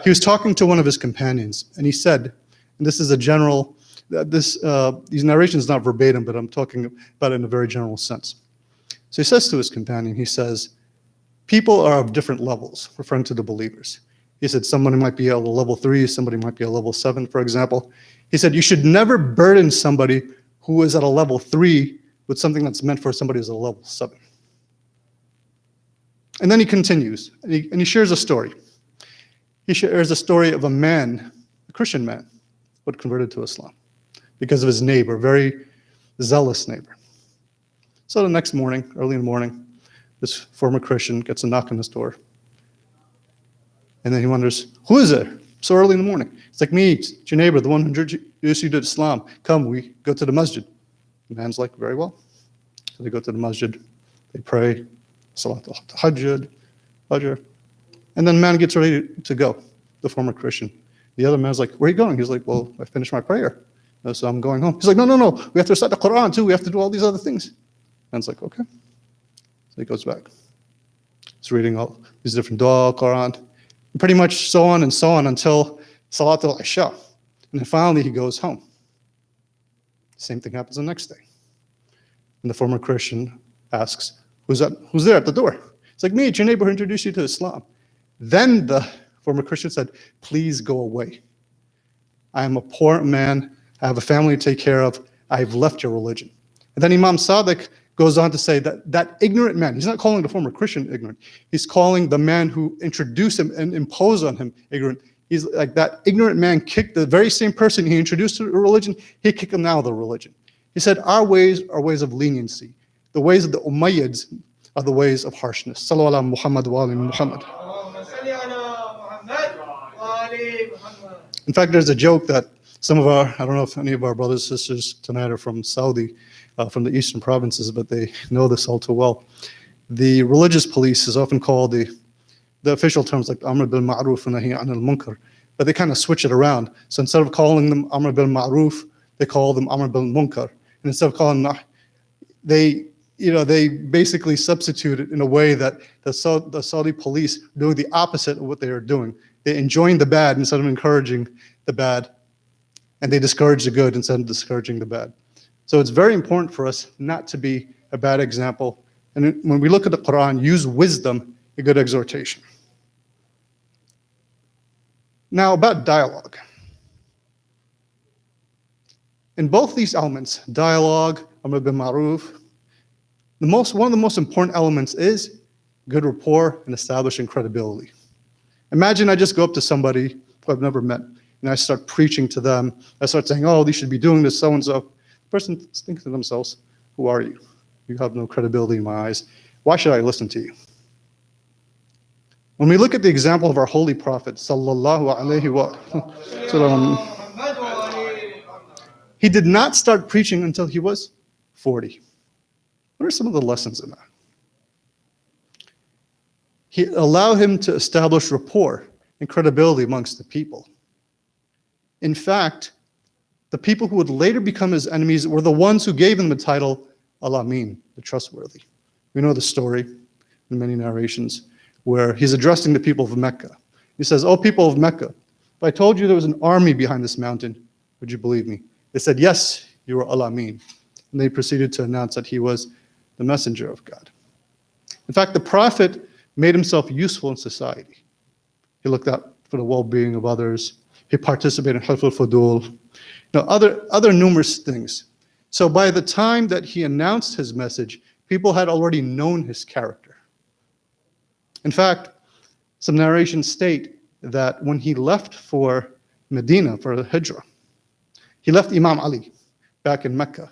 he was talking to one of his companions, and he said, and this is a general, these narrations not verbatim, but I'm talking about it in a very general sense. So he says to his companion, he says, people are of different levels, referring to the believers. He said somebody might be at a level 3, somebody might be at a level 7, for example. He said you should never burden somebody who is at a level 3 with something that's meant for somebody who's at a level 7. And then he continues, and he shares a story. He shares a story of a man, a Christian man, who had converted to Islam because of his neighbor, very zealous neighbor. So the next morning, early in the morning, this former Christian gets a knock on his door. And then he wonders, who is there so early in the morning? It's like, me, it's your neighbor, the one who introduced you to Islam. Come, we go to the masjid. The man's like, very well. So they go to the masjid, they pray, Salat al-Hajjud, Fajr. And then the man gets ready to go, the former Christian. The other man's like, where are you going? He's like, well, I finished my prayer, so I'm going home. He's like, no, we have to recite the Quran too. We have to do all these other things. Man's like, okay. So he goes back. He's reading all these different dua, Quran, and pretty much so on until Salat al-Isha. And then finally he goes home. Same thing happens the next day. And the former Christian asks, who's there at the door? It's like, me, it's your neighbor who introduced you to Islam. Then the former Christian said, please go away. I am a poor man. I have a family to take care of. I've left your religion. And then Imam Sadiq goes on to say that ignorant man, he's not calling the former Christian ignorant. He's calling the man who introduced him and imposed on him ignorant. He's like, that ignorant man kicked the very same person he introduced to the religion, he kicked him out of the religion. He said, our ways are ways of leniency. The ways of the Umayyads are the ways of harshness. Sallallahu ala Muhammad wa ali Muhammad. In fact, there's a joke that some of I don't know if any of our brothers and sisters tonight are from Saudi, from the eastern provinces, but they know this all too well. The religious police is often called the official terms like Amr bil Ma'ruf and Nahi anil Munkar, but they kind of switch it around. So instead of calling them Amr bil Ma'ruf, they call them Amr bil Munkar. And instead of calling them, they basically substitute it in a way that the Saudi police are doing the opposite of what they are doing. They enjoin the bad instead of encouraging the bad, and they discourage the good instead of discouraging the bad. So it's very important for us not to be a bad example. And when we look at the Quran, use wisdom, a good exhortation. Now about dialogue. In both these elements, dialogue, Amr bil Ma'ruf, one of the most important elements is good rapport and establishing credibility. Imagine I just go up to somebody who I've never met, and I start preaching to them. I start saying, oh, they should be doing this, so-and-so. The person thinks to themselves, who are you? You have no credibility in my eyes. Why should I listen to you? When we look at the example of our holy prophet, sallallahu alaihi wa sallam, he did not start preaching until he was 40. What are some of the lessons in that? He allowed him to establish rapport and credibility amongst the people. In fact, the people who would later become his enemies were the ones who gave him the title Al-Amin, the trustworthy. We know the story in many narrations where he's addressing the people of Mecca. He says, oh, people of Mecca, if I told you there was an army behind this mountain, would you believe me? They said, yes, you are Al-Amin. And they proceeded to announce that he was the messenger of God. In fact, the prophet made himself useful in society. He looked out for the well-being of others. He participated in Hilf al-Fudul, other numerous things. So by the time that he announced his message, people had already known his character. In fact, some narrations state that when he left for Medina, for the Hijrah, he left Imam Ali back in Mecca.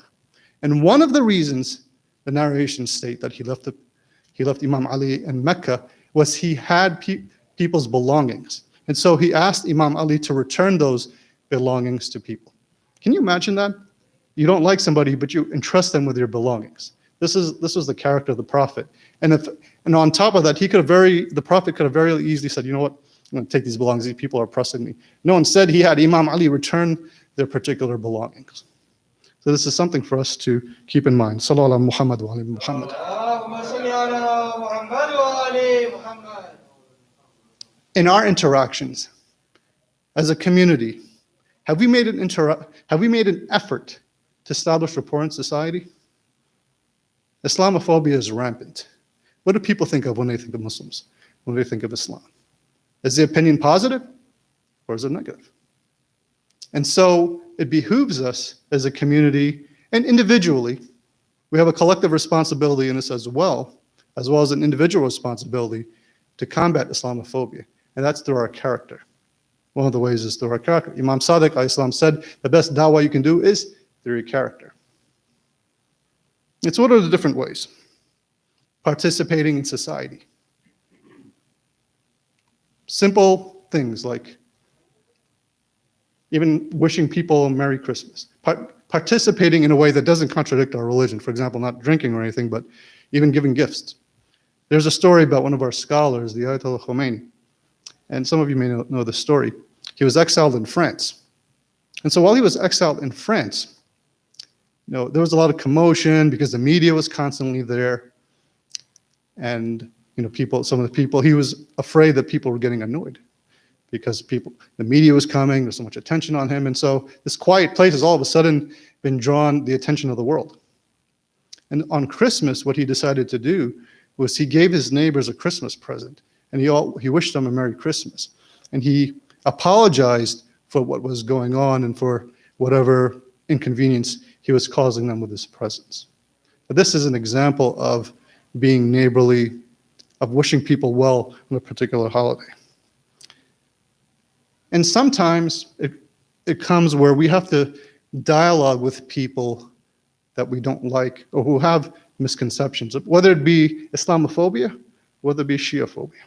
And one of the reasons the narrations state that he left Imam Ali in Mecca was he had people's belongings. And so he asked Imam Ali to return those belongings to people. Can you imagine that? You don't like somebody, but you entrust them with your belongings. This was the character of the Prophet. And on top of that, the Prophet could have very easily said, you know what, I'm going to take these belongings, these people are oppressing me. No, instead he had Imam Ali return their particular belongings. So this is something for us to keep in mind. Sallallahu ala Muhammad wa ali Muhammad. In our interactions as a community, have we made an effort to establish rapport in society? Islamophobia is rampant. What do people think of when they think of Muslims, when they think of Islam? Is the opinion positive or is it negative? And so it behooves us as a community and individually, we have a collective responsibility in this as well as an individual responsibility to combat Islamophobia. And that's through our character. One of the ways is through our character. Imam Sadiq ﷺ said, the best da'wah you can do is through your character. It's what are the different ways? Participating in society. Simple things like even wishing people a Merry Christmas. Participating in a way that doesn't contradict our religion. For example, not drinking or anything, but even giving gifts. There's a story about one of our scholars, the Ayatollah Khomeini. And some of you may know the story. He was exiled in France. And so while he was exiled in France, there was a lot of commotion because the media was constantly there. And some of the people, he was afraid that people were getting annoyed because the media was coming, there's so much attention on him. And so this quiet place has all of a sudden been drawn the attention of the world. And on Christmas, what he decided to do was he gave his neighbors a Christmas present. And he wished them a Merry Christmas. And he apologized for what was going on and for whatever inconvenience he was causing them with his presence. But this is an example of being neighborly, of wishing people well on a particular holiday. And sometimes it comes where we have to dialogue with people that we don't like or who have misconceptions, whether it be Islamophobia, whether it be Shiaphobia.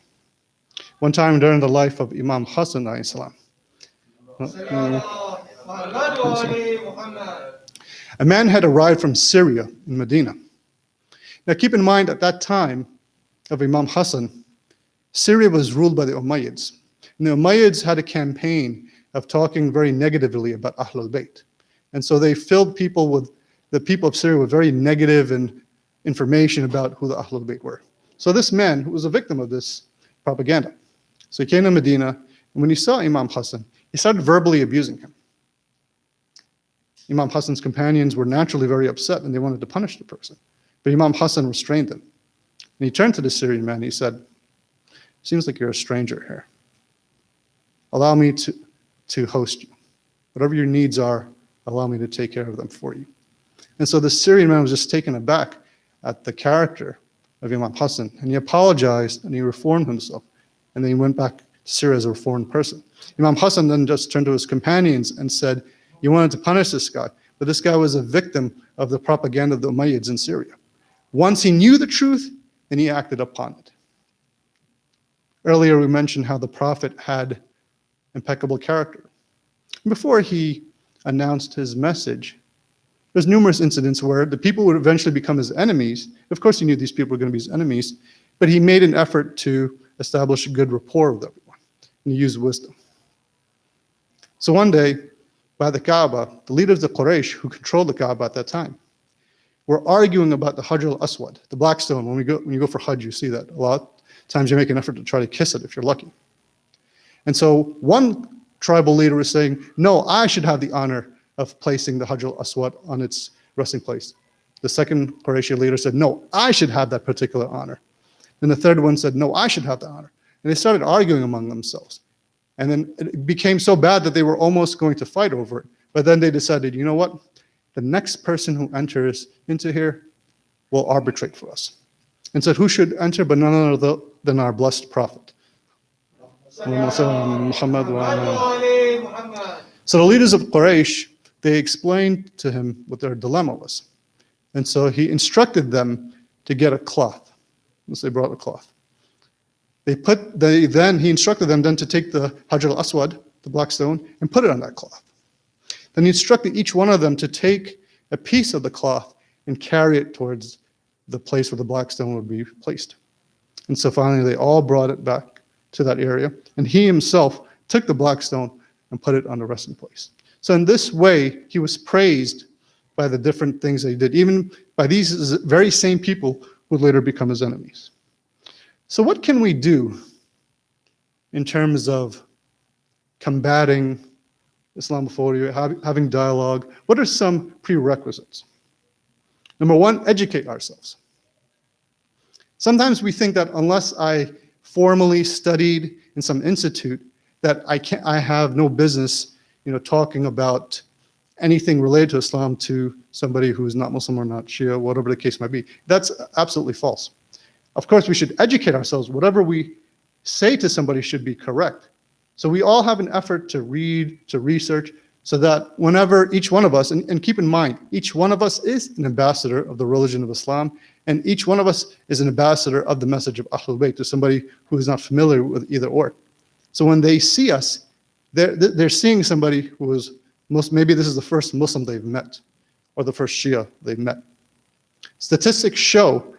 One time during the life of Imam Hassan alayhi salam, a man had arrived from Syria in Medina. Now keep in mind at that time of Imam Hassan, Syria was ruled by the Umayyads. And the Umayyads had a campaign of talking very negatively about Ahlul Bayt. And so they filled the people of Syria with very negative information about who the Ahlul Bayt were. So this man, who was a victim of this propaganda, so he came to Medina, and when he saw Imam Hassan, he started verbally abusing him. Imam Hassan's companions were naturally very upset, and they wanted to punish the person. But Imam Hassan restrained them. And he turned to the Syrian man, and he said, "Seems like you're a stranger here. Allow me to host you. Whatever your needs are, allow me to take care of them for you." And so the Syrian man was just taken aback at the character of Imam Hassan, and he apologized and he reformed himself. And then he went back to Syria as a reformed person. Imam Hassan then just turned to his companions and said, "You wanted to punish this guy, but this guy was a victim of the propaganda of the Umayyads in Syria. Once he knew the truth, then he acted upon it." Earlier we mentioned how the Prophet had impeccable character. Before he announced his message, there's numerous incidents where the people would eventually become his enemies. Of course he knew these people were going to be his enemies, but he made an effort to establish a good rapport with everyone, and he used wisdom. So one day, by the Kaaba, the leaders of Quraysh, who controlled the Kaaba at that time, were arguing about the Hajar al-Aswad, the black stone. When you go for Hajj, you see that a lot of times you make an effort to try to kiss it if you're lucky. And so one tribal leader was saying, "No, I should have the honor of placing the Hajar al-Aswad on its resting place." The second Qurayshi leader said, "No, I should have that particular honor." And the third one said, "No, I should have the honor." And they started arguing among themselves. And then it became so bad that they were almost going to fight over it. But then they decided, you know what? The next person who enters into here will arbitrate for us. And said, who should enter but none other than our blessed Prophet. So the leaders of Quraysh, they explained to him what their dilemma was. And so he instructed them to get a cloth. So they brought a cloth. Then he instructed them then to take the Hajar al-Aswad, the black stone, and put it on that cloth. Then he instructed each one of them to take a piece of the cloth and carry it towards the place where the black stone would be placed. And so finally they all brought it back to that area, and he himself took the black stone and put it on the resting place. So in this way, he was praised by the different things that he did, even by these very same people who later become his enemies. So what can we do in terms of combating Islamophobia, having dialogue? What are some prerequisites? Number one, educate ourselves. Sometimes we think that unless I formally studied in some institute, that I have no business, talking about anything related to Islam to somebody who is not Muslim or not Shia, whatever the case might be. That's absolutely false. Of course, we should educate ourselves. Whatever we say to somebody should be correct. So we all have an effort to read, to research, so that whenever each one of us, and keep in mind, each one of us is an ambassador of the religion of Islam, and each one of us is an ambassador of the message of Ahlul Bayt to somebody who is not familiar with either or. So when they see us, they're seeing somebody who is, maybe this is the first Muslim they've met, or the first Shia they've met. Statistics show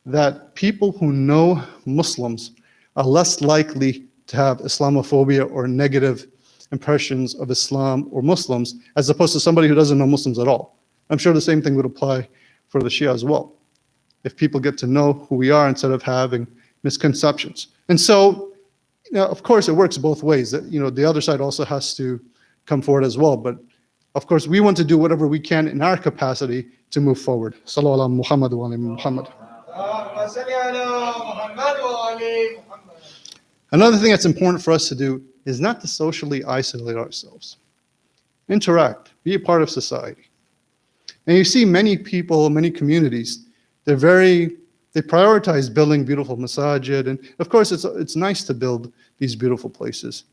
that people who know Muslims are less likely to have Islamophobia or negative impressions of Islam or Muslims, as opposed to somebody who doesn't know Muslims at all. I'm sure the same thing would apply for the Shia as well, if people get to know who we are instead of having misconceptions. And so, of course, it works both ways. The other side also has to come forward as well. But of course, we want to do whatever we can in our capacity to move forward. Sallallahu ala Muhammad wa ala Muhammad. Another thing that's important for us to do is not to socially isolate ourselves. Interact, be a part of society. And you see many people, many communities, they prioritize building beautiful masajid, and of course it's nice to build these beautiful places.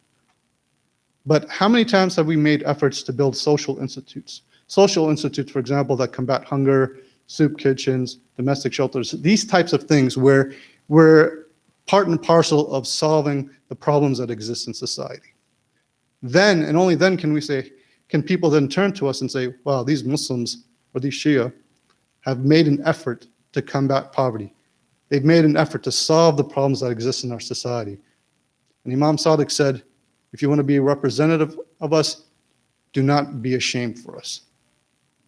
But how many times have we made efforts to build social institutes? Social institutes, for example, that combat hunger, soup kitchens, domestic shelters, these types of things where we're part and parcel of solving the problems that exist in society. Then, and only then, can people then turn to us and say, wow, these Muslims or these Shia have made an effort to combat poverty. They've made an effort to solve the problems that exist in our society. And Imam Sadiq said, if you want to be a representative of us, do not be ashamed for us.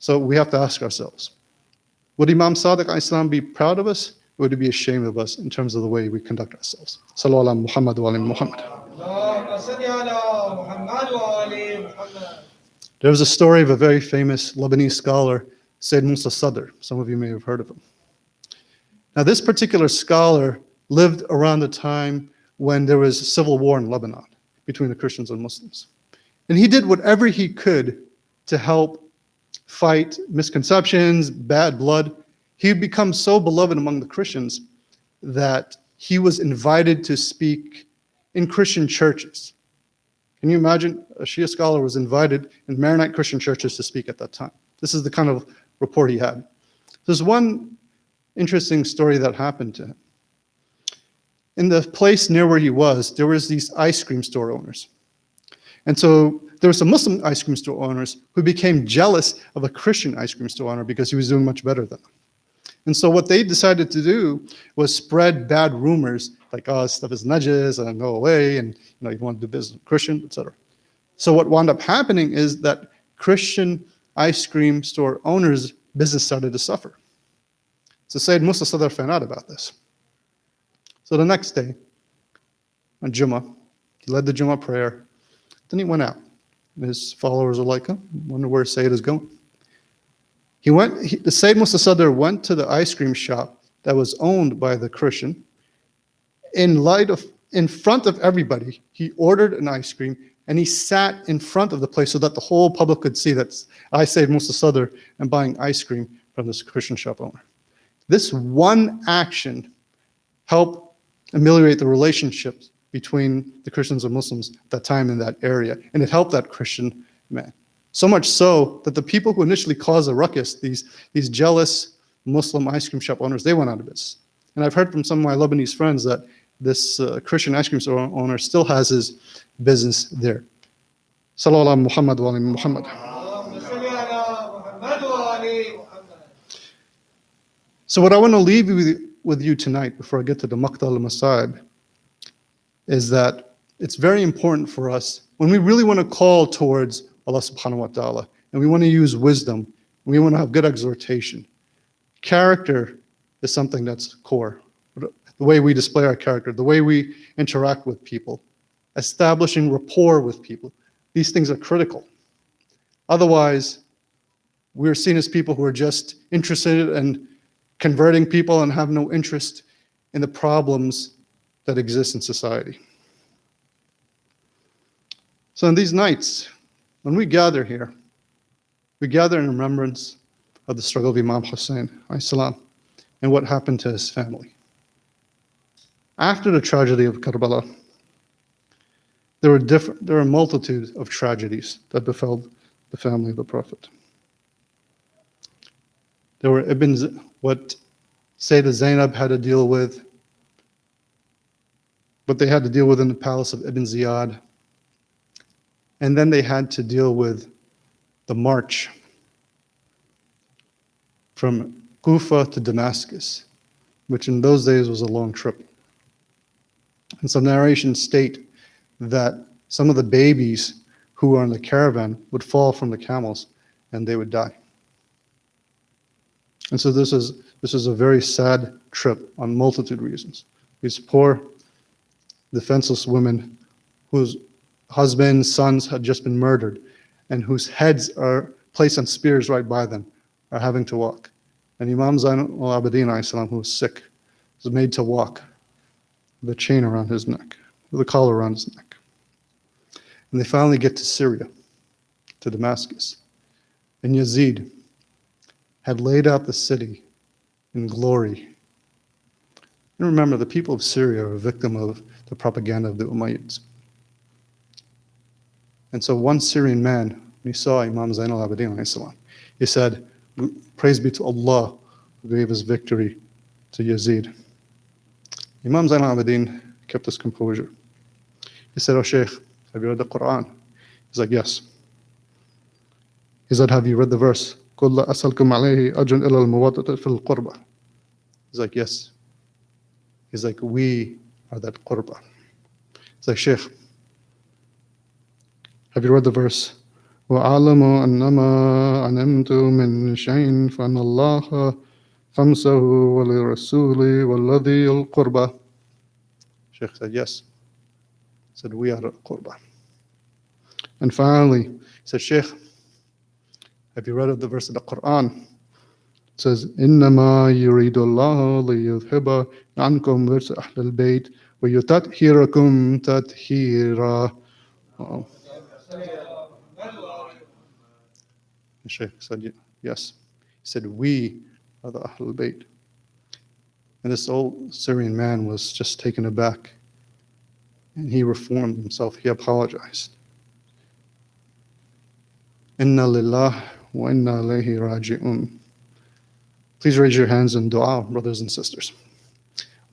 So we have to ask ourselves, would Imam Sadiq Islam be proud of us, or would he be ashamed of us in terms of the way we conduct ourselves? Sallallahu ala Muhammad wa ala Muhammad. There was a story of a very famous Lebanese scholar, Sayyid Musa Sadr. Some of you may have heard of him. Now, this particular scholar lived around the time when there was a civil war in Lebanon between the Christians and Muslims. And he did whatever he could to help fight misconceptions, bad blood. He had become so beloved among the Christians that he was invited to speak in Christian churches. Can you imagine? A Shia scholar was invited in Maronite Christian churches to speak at that time. This is the kind of rapport he had. There's one interesting story that happened to him. In the place near where he was, there was these ice cream store owners. And so there were some Muslim ice cream store owners who became jealous of a Christian ice cream store owner because he was doing much better than them. And so what they decided to do was spread bad rumors, like, oh, this stuff is najas, and go away, and you want to do business with Christian, etc. So what wound up happening is that Christian ice cream store owners' business started to suffer. So Sayyid Musa Sadr found out about this. So the next day, on Jummah, he led the Jummah prayer. Then he went out. And his followers were like, oh, I wonder where Sayyid is going. The Sayyid Musa Sadr went to the ice cream shop that was owned by the Christian. In front of everybody, he ordered an ice cream, and he sat in front of the place so that the whole public could see that I, Sayyid Musa Sadr, am buying ice cream from this Christian shop owner. This one action helped ameliorate the relationships between the Christians and Muslims at that time in that area, and it helped that Christian man. So much so that the people who initially caused a ruckus, these jealous Muslim ice cream shop owners, they went out of business. And I've heard from some of my Lebanese friends that this Christian ice cream store owner still has his business there. Sallallahu Muhammad wa ali Muhammad. اللهم صل على محمد وآل محمد. So what I want to leave with you tonight, before I get to the Maqta al-Masa'ib, is that it's very important for us, when we really want to call towards Allah subhanahu wa ta'ala, and we want to use wisdom, and we want to have good exhortation. Character is something that's core. The way we display our character, the way we interact with people, establishing rapport with people. These things are critical. Otherwise, we're seen as people who are just interested in converting people and have no interest in the problems that exist in society. So in these nights, when we gather here, we gather in remembrance of the struggle of Imam Hussein, and what happened to his family. After the tragedy of Karbala, there were a multitude of tragedies that befell the family of the Prophet. There were what Sayyidah Zainab had to deal with, what they had to deal with in the palace of Ibn Ziyad, and then they had to deal with the march from Kufa to Damascus, which in those days was a long trip. And some narrations state that some of the babies who were on the caravan would fall from the camels and they would die. And so this is a very sad trip on multitude of reasons. These poor, defenseless women whose husbands, sons had just been murdered and whose heads are placed on spears right by them are having to walk. And Imam Zain al-Abidin, who was sick, was made to walk with a chain around his neck, with a collar around his neck. And they finally get to Syria, to Damascus. And Yazid had laid out the city in glory. And remember, the people of Syria are a victim of the propaganda of the Umayyads. And so one Syrian man, when he saw Imam Zain al-Abidin, he said, "Praise be to Allah who gave his victory to Yazid." Imam Zain al-Abidin kept his composure. He said, "Oh Shaykh, have you read the Quran?" He's like, "Yes." He said, "Have you read the verse? قُلْ لَا أَسْأَلْكُمْ عَلَيْهِ أَجْرًا إِلَّا الْمَوَدَّةَ فِي الْقُرْبَةِ." He's like, "Yes." He's like, "We are that qurba." He's like, "Shaykh, have you read the verse? وَأَعْلَمُ أَنَّمَا عَلِمْتُ مِنْ شَيْءٍ فَأَنَّ اللَّهَ خَمْسَهُ وَلِرَسُولِهِ وَالَّذِي الْقُرْبَى." Shaykh said, "Yes." He said, "We are the qurba." And finally, he said, "Shaykh, have you read of the verse of the Quran? It says, إِنَّمَا يُرِيدُ اللَّهُ لِيُذْهِبَ عَنْكُمْ رِجْسَ أَهْلِ الْبَيْتِ وَيُطَهِّرَكُمْ تَطْهِيرًا." The Shaykh said, "Yes." He said, "We are the Ahlul Bayt." And this old Syrian man was just taken aback. And he reformed himself. He apologized. Inna lillah wa inna ilayhi raji'un. Please raise your hands in dua, brothers and sisters.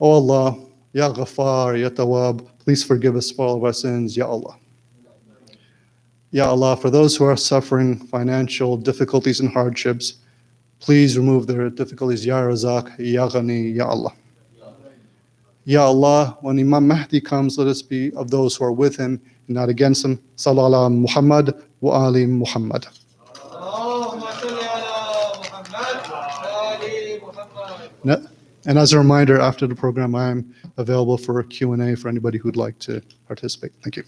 Oh Allah, Ya Ghaffar, Ya Tawab, please forgive us for all of our sins, Ya Allah. Ya Allah, for those who are suffering financial difficulties and hardships, please remove their difficulties, Ya Razak, Ya Ghani, Ya Allah. Ya Allah, when Imam Mahdi comes, let us be of those who are with him and not against him. Sallallahu Muhammad wa ali Muhammad. And as a reminder, after the program, I am available for a Q&A for anybody who'd like to participate. Thank you.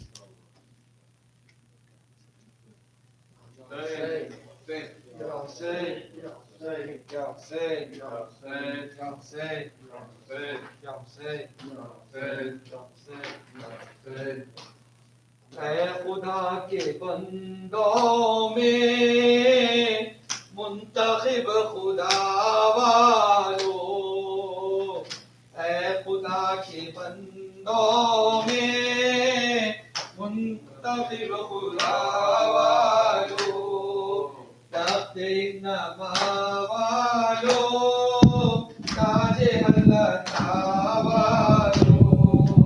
ऐ खुदा के बंदों में मुंतखिब खुदा वालों, ऐ खुदा के बंदों में मुंतखिब खुदा वालों, तख्ते नमा वालों, ताजे अल्लाह वालों,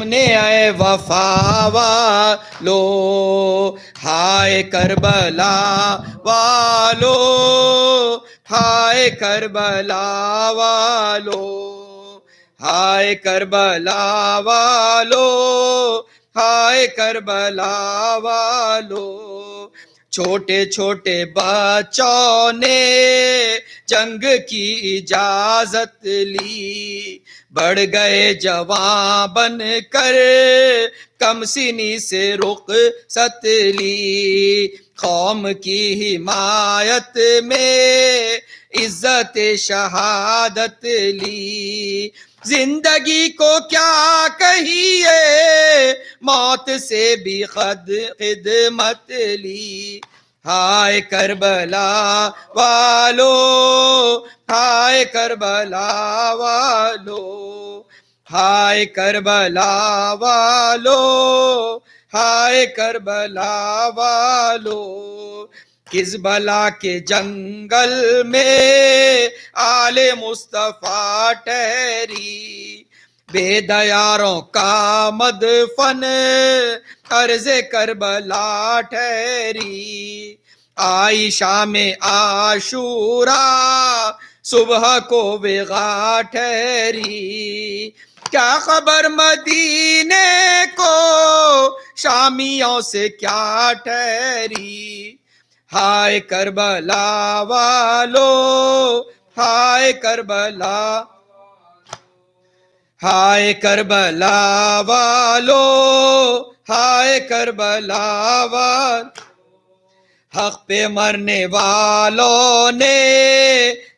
سامنے اے وفا والو، ہائے کربلا والو، ہائے کربلا والو، ہائے کربلا والو، ہائے کربلا والو۔ چھوٹے چھوٹے بچوں نے جنگ کی اجازت لی، بڑھ گئے جوان بن کر کم سنی سے رخصت لی، قوم کی حمایت میں عزت شہادت لی، زندگی کو کیا کہیے موت سے بھی خدمت لی، ہائے کربلا والو، ہائے کربلا والو، ہائے کربلا والو، ہائے کربلا والو۔ کس بلا کے جنگل میں آل مصطفیٰ ٹھہری، بے دیاروں کا مدفن عرض کربلا ٹھہری، آئی شام عاشورا صبح کو وغا ٹھہری، کیا خبر مدینے کو شامیوں سے کیا ٹھہری، ہائے کربلا والو، ہائے کربلا، ہائے کربلا والو، ہائے کربلا والو۔ حق پہ مرنے والوں نے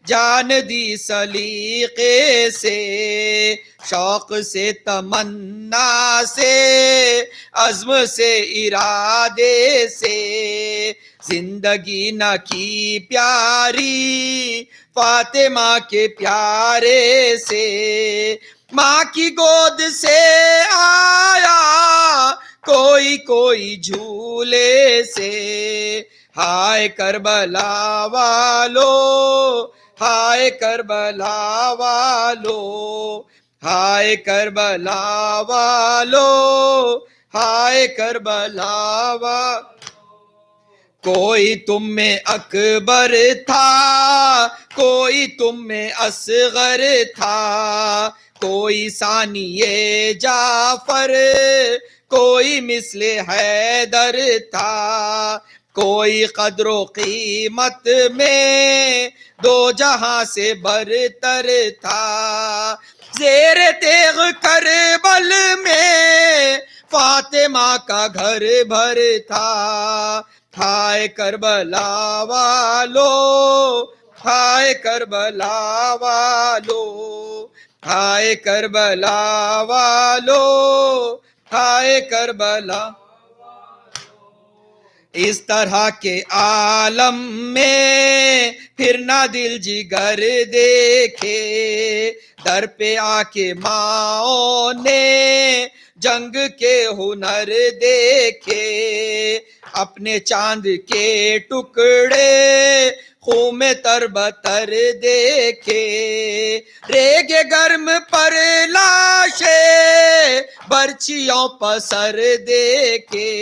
جان دی سلیقے سے، شوق سے تمنا سے عزم سے ارادے سے، زندگی نہ کی پیاری فاطمہ کے پیارے سے، ماں کی گود سے آیا کوئی کوئی جھولے سے، ہائے کربلا والو، ہائے کربلا والو، ہائے کربلا والو، ہائے کربلا والو۔ کوئی تم میں اکبر تھا، کوئی تم میں اصغر تھا، کوئی ثانی جعفر، کوئی مثل حیدر تھا، کوئی قدر و قیمت میں دو جہاں سے برتر تھا، زیر تیغ کربل میں فاطمہ کا گھر بھر تھا، ہائے کربلا والو، ہائے کربلا والو، ہائے کربلا والو، ہائے کربلا۔ اس طرح کے عالم میں پھر نہ دل جگر دیکھے، در پہ آ کے ماؤں نے جنگ کے ہنر دیکھے، اپنے چاند کے ٹکڑے خون میں تر بتر دیکھے، ریگ گرم پر لاشیں برچیوں پسر دیکھے،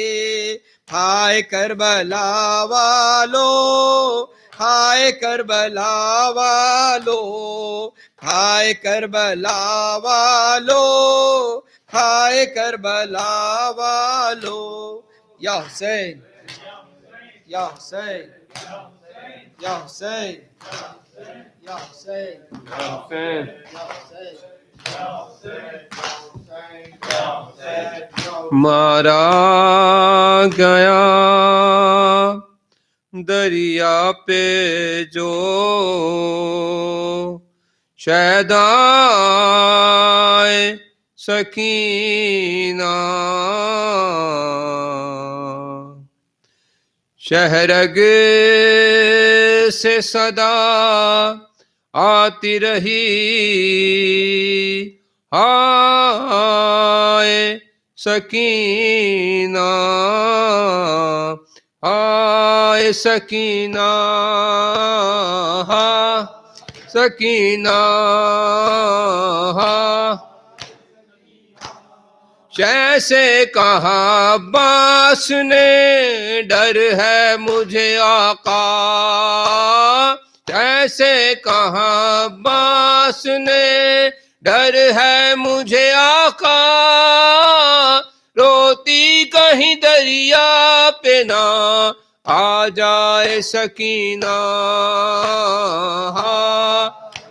ہائے کربلا والو، ہائے کربلا والو، ہائے کربلا والو، ہائے کربلا والو۔ یا حسین، یا حسین، یا حسین، یا حسین، یا حسین۔ مارا گیا دریا پہ جو شہدائے سکینہ، شہرگ سے صدا آتی رہی، ہائے سکینہ، ہائے سکینہ، ہائے سکینہ، جیسے کہا عباس نے ڈر ہے مجھے آقا، جیسے کہا عباس نے ڈر ہے مجھے آقا، روتی کہیں دریا پہ نہ آ جائے سکینہ،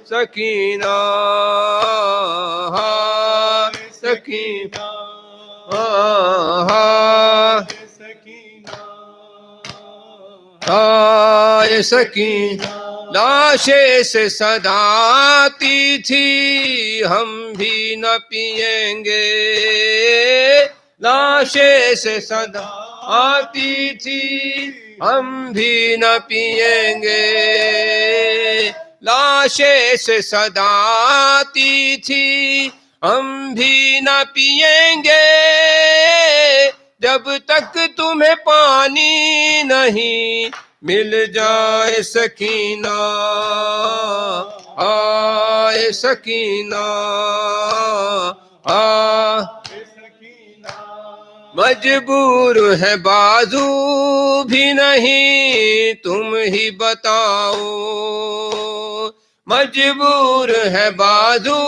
سکینہ، سکینہ، آئے سکینہ۔ لاشے سے صدا آتی تھی ہم بھی نہ پئیں گے، لاشے سے صدا آتی تھی ہم بھی نہ پئیں گے، لاشے سے صدا آتی تھی ہم بھی نہ پئیں گے، جب تک تمہیں پانی نہیں مل جائے سکینہ، آئے سکینہ، مجبور ہے بازو بھی نہیں تم ہی بتاؤ، مجبور ہے بازو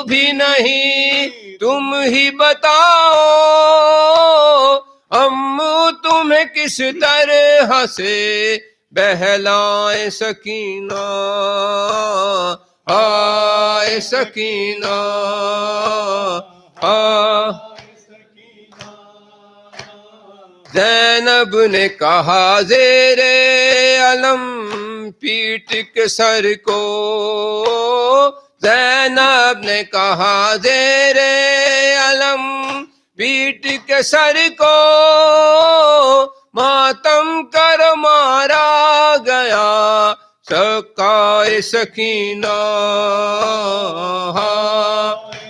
بھی نہیں تم ہی بتاؤ، ہم تمہیں کس طرح سے بہلائے سکینہ، آئے سکینہ، زینب نے کہا زیر علم پیٹ کے سر کو، زینب نے کہا زیر علم پیٹ کے سر کو، ماتم کر مارا گیا سقائے سکینہ،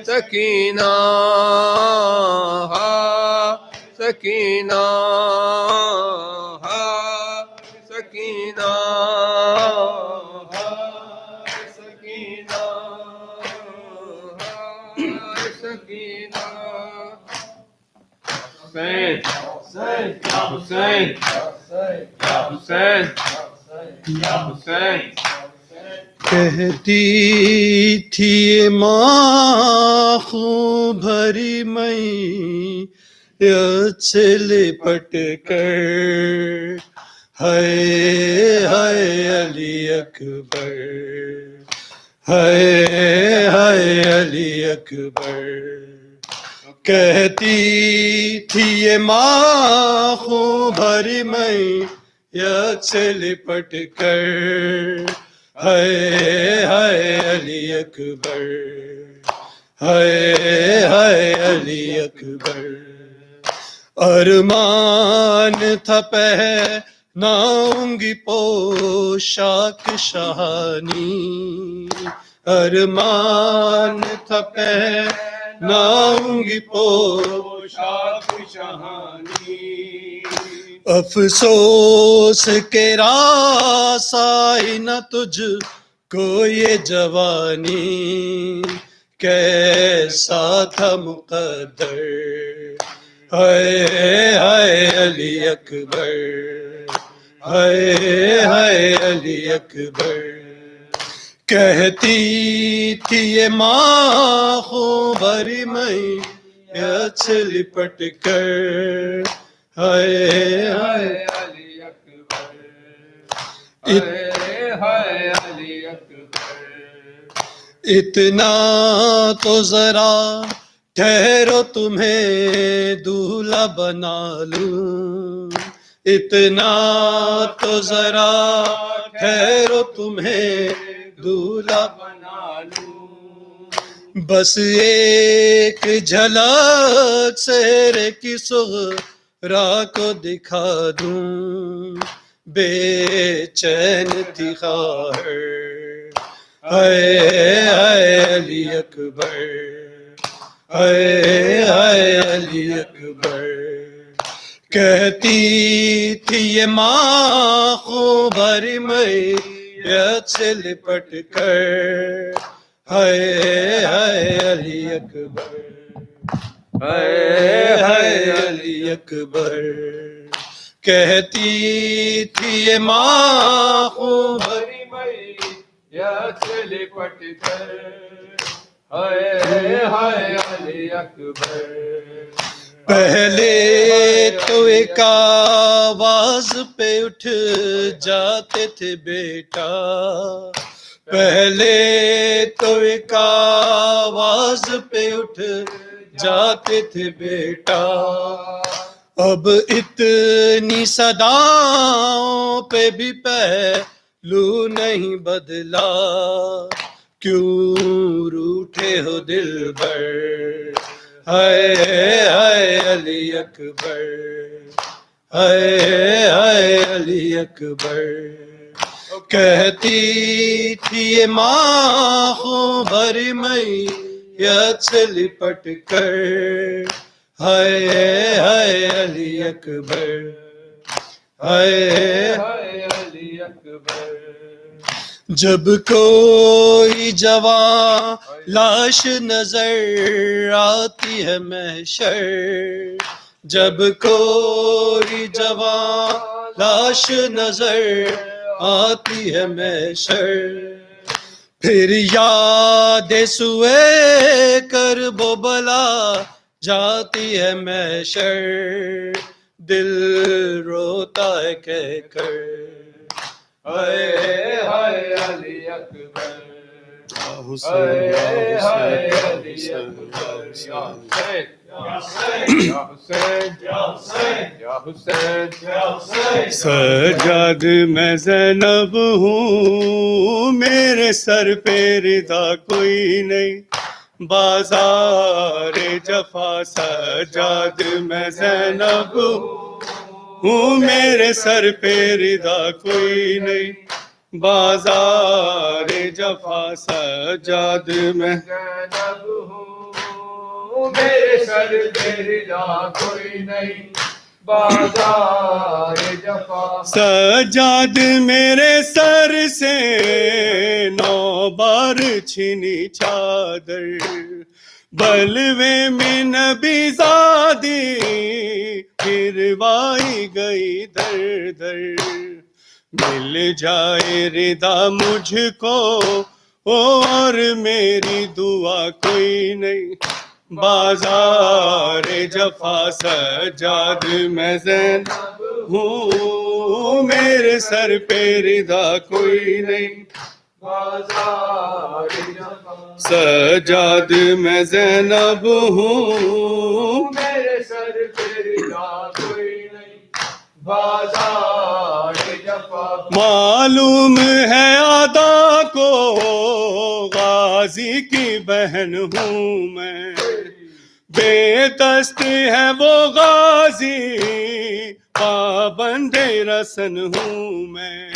سکینہ، سکینہ، سکینہ، سکینہ، سکینہ، حسین، یا حسین، یا حسین، یا حسین۔ کہتی تھی ماں خوں بھری میں سے لپٹ کر، ہائے ہائے علی اکبر، ہائے ہائے علی اکبر، کہتی تھی یہ ماں خوں بھری میں سے لپٹ کر، ہائے ہائے علی اکبر، ہائے ہائے علی اکبر، ارمان تھا پہناؤں گی پوشاک شاہانی، ارمان تھا پہناؤں گی پوشاک شاہانی، افسوس کے راس آئی نہ تجھ کو یہ جوانی، کیسا تھا مقدر، ہائے ہائے علی اکبر، ہائے ہائے علی اکبر، کہتی تھی یہ ماں خوں بھری میں سے لپٹ کر، ہائے ہائے علی اکبر، ہائے ہائے علی اکبر، اتنا تو ذرا ٹھہرو تمہیں دولہا بنا لوں، اتنا تو ذرا ٹھہرو تمہیں دولہا بنا لوں، بس ایک جھلک سہرے کی صغرا کو دکھا دوں، بے چین تھی خواہر، ہائے ہائے علی اکبر، ہائے ہائے علی اکبر، کہتی تھی یہ ماں خوں بھری میت سے لپٹ کر، ہائے ہائے علی اکبر، ہائے ہائے علی اکبر. کہتی تھی یہ ماں خون بھری میت سے لپٹ کر. ہائے ہائے علی اکبر. پہلے تو ایک آواز پہ اٹھ جاتے تھے بیٹا، پہلے تو ایک آواز پہ اٹھ جاتے تھے بیٹا، اب اتنی صداؤں پہ بھی پہلو نہیں بدلا، کیوں روٹھے ہو دل بھر. ہائے ہائے علی اکبر، ہائے ہائے علی اکبر. کہتی تھی یہ ماں خون بھری میت سے لپٹ کر. ہائے ہائے علی اکبر، ہائے ہائے علی اکبر. جب کوئی جوان لاش نظر آتی ہے محشر، جب کوئی جوان لاش نظر آتی ہے محشر، پھر یاد سوئے کرب و بلا جاتی ہے محشر، دل روتا ہے کہہ کر. ہائے ہائے علی اکبر. ہائے ہائے علی اکبر. یا حسین یا حسین یا حسین یا حسین یا حسین. سجاد میں زینب ہوں، میرے سر پہ رضا کوئی نہیں، بازار جفا سجاد میں زینب ہوں، میرے سر پہ رضا کوئی نہیں، بازار جفا سجاد میں زینب ہوں، میرے سر پہ رضا کوئی نہیں، بازار جفا. سجاد میرے سر سے 9 بار چھینی چادر، بلوے میں نبی زادی گروائی گئی در در. مل جائے رضا مجھ کو اور میری دعا کوئی نہیں، بازار جفا سجاد میں زینب ہوں، میرے سر پہ رضا کوئی نہیں، بازار جفا. سجاد میں زینب ہوں، میرے سر پہ رضا کوئی نہیں، بازار جفا. معلوم ہے آدا کو غازی کی بہن ہوں میں، بے دست ہے وہ غازی پابند رسن ہوں میں.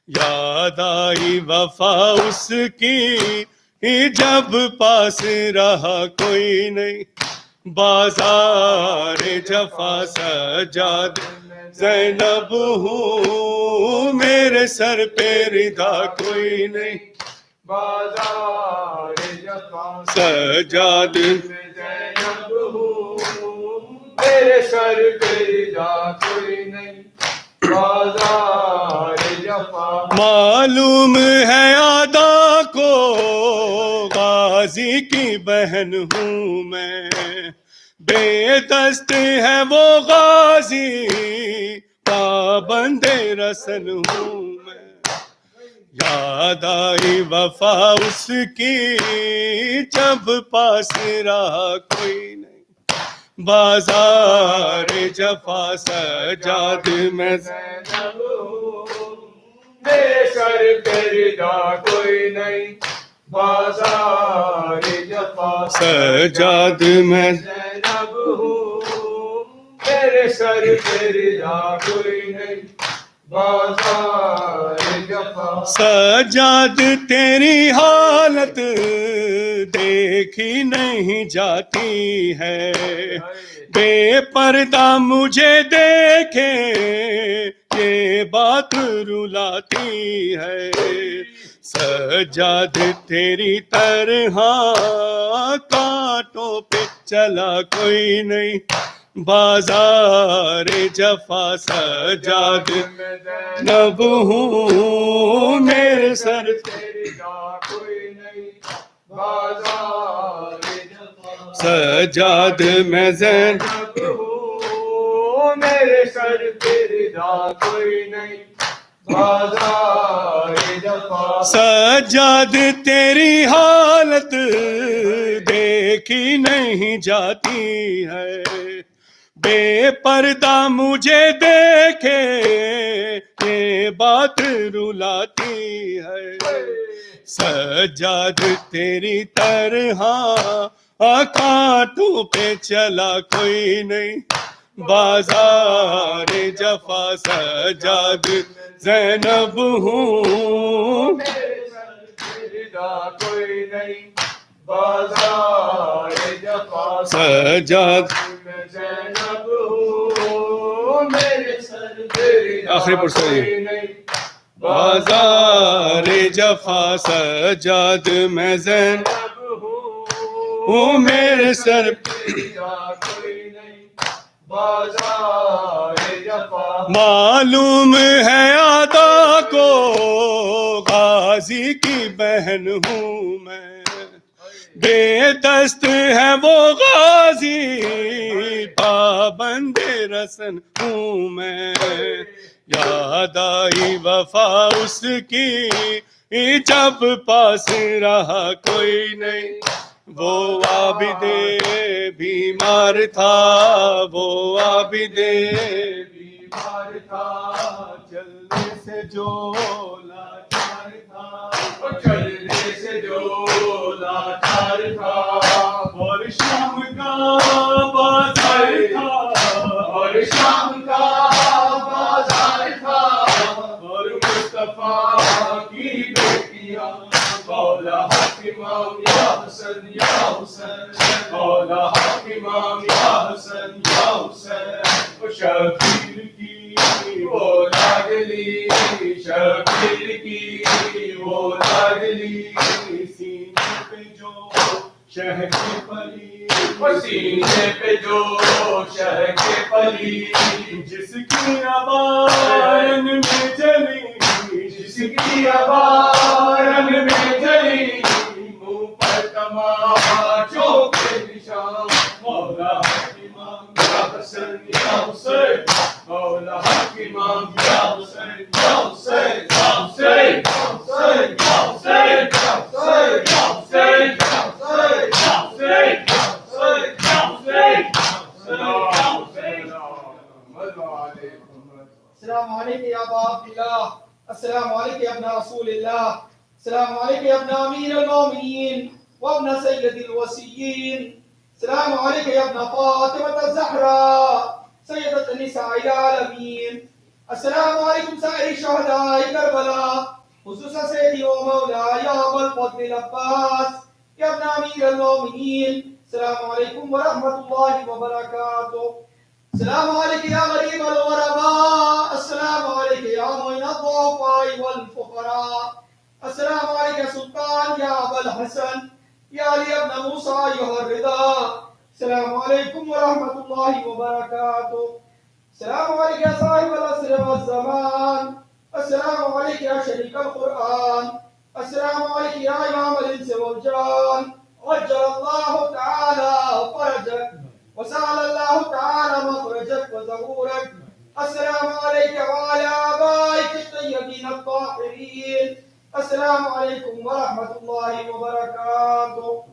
یاد آئی وفا اس کی جب پاس رہا کوئی نہیں، بازار جفا سجاد زینب ہوں، میرے سر پہ رضا کوئی نہیں، بازار جفا. سجاد زینب ہوں، میرے سر پہ رضا کوئی نہیں، بازار جفا. معلوم ہے آدا کو غازی کی بہن ہوں میں، بے دست ہے وہ غازی پابند رسن ہوں میں. یاد آئی وفا اس کی جب پاس رہا کوئی نہیں، بازار جفا سجاد میں زینب ہوں، میرے سر پہ رضا کوئی نہیں، بازار جفا. سجاد میں زینب ہوں، میرے سر پہ رضا کوئی نہیں، بازار جفا. سجاد تیری حالت دیکھی نہیں جاتی ہے، بے پردہ مجھے دیکھے یہ بات رلاتی ہے. سجاد تیری طرح کانٹوں پہ چلا کوئی نہیں بازار جفا سجاد نب ہوں میرے سر تیری جا کوئی نہیں بازار سجاد میں زین میرے سر تیری جا کوئی نہیں بازار جفا سجاد تیری حالت دیکھی نہیں جاتی ہے بے پردہ مجھے دیکھے یہ بات رلاتی ہے سجاد تیری طرح کانٹوں پہ چلا کوئی نہیں بازار جفا سجاد زینب ہوں تیری جا کوئی نہیں بازار جفا سجاد میں زینب ہوں میرے سر تیری جا آخری پرسہ یہ کوئی نہیں بازار جفا سجاد میں زینب ہوں میرے سر تیری جا کوئی نہیں بازار جفا معلوم ہے آدا کو غازی کی بہن ہوں میں بے دست ہے وہ غازی پابند رسن ہوں میں یاد آئی وفا اس کی جب پاس رہا کوئی نہیں وہ عابد بیمار تھا وہ عابد بیمار تھا چلنے سے جو لاچار تھا چلنے سے جو لاچار تھا اور شام کا بازار تھا اور شام کا بازار تھا اور مصطفیٰ کی بیٹیاں مولا حق امام یا حسن یا حسین مولا حق امام یا حسن یا حسین شبیر کی وہ لاڈلی شبیر کی وہ لاڈلی سینے پہ جو شہر کی پلی سینے پہ جو شہر کے پلی جس کی آبان میں جلی جس کی آبان میں جلی منہ پر تماچوں کے نشان مولا حق امام یا حسن یا حسین مولا حق امام یا حسین یا حسین یا حسین یا حسین یا حسین یا حسین یا حسین یا حسین یا حسین یا حسین السلام علیکم یا ابا عبداللہ السلام علیکم یا ابن رسول اللہ السلام علیکم یا ابن امیر المومنین وابن سید الوسیین السلام علیکم یا ابن فاطمة الزہرا سیدۃ النساء العالمین السلام علیکم سائر شہداء کربلا خصوصا سیدی و مولا یا ابا الفضل العباس یا ابن امیر المومنین السلام علیکم ورحمۃ اللہ وبرکاتہ السلام علیکم یا غریب الغرباء السلام علیکم یا معین الضعفاء والفقراء السلام علیکم یا سلطان یا ابا الحسن یا علی ابن موسیٰ ایھا الرضا السلام علیکم ورحمۃ اللہ وبرکاتہ السلام علیکم یا صاحب العصر والزمان السلام علیکم یا شریک القرآن السلام علیکم یا امام الانس والجان عجل اللہ تعالی فرجک وسأل الله تعالى مخرجك وظهورك السلام عليك وعلى آبائك الطيبين الطاهرين السلام عليكم ورحمة الله وبركاته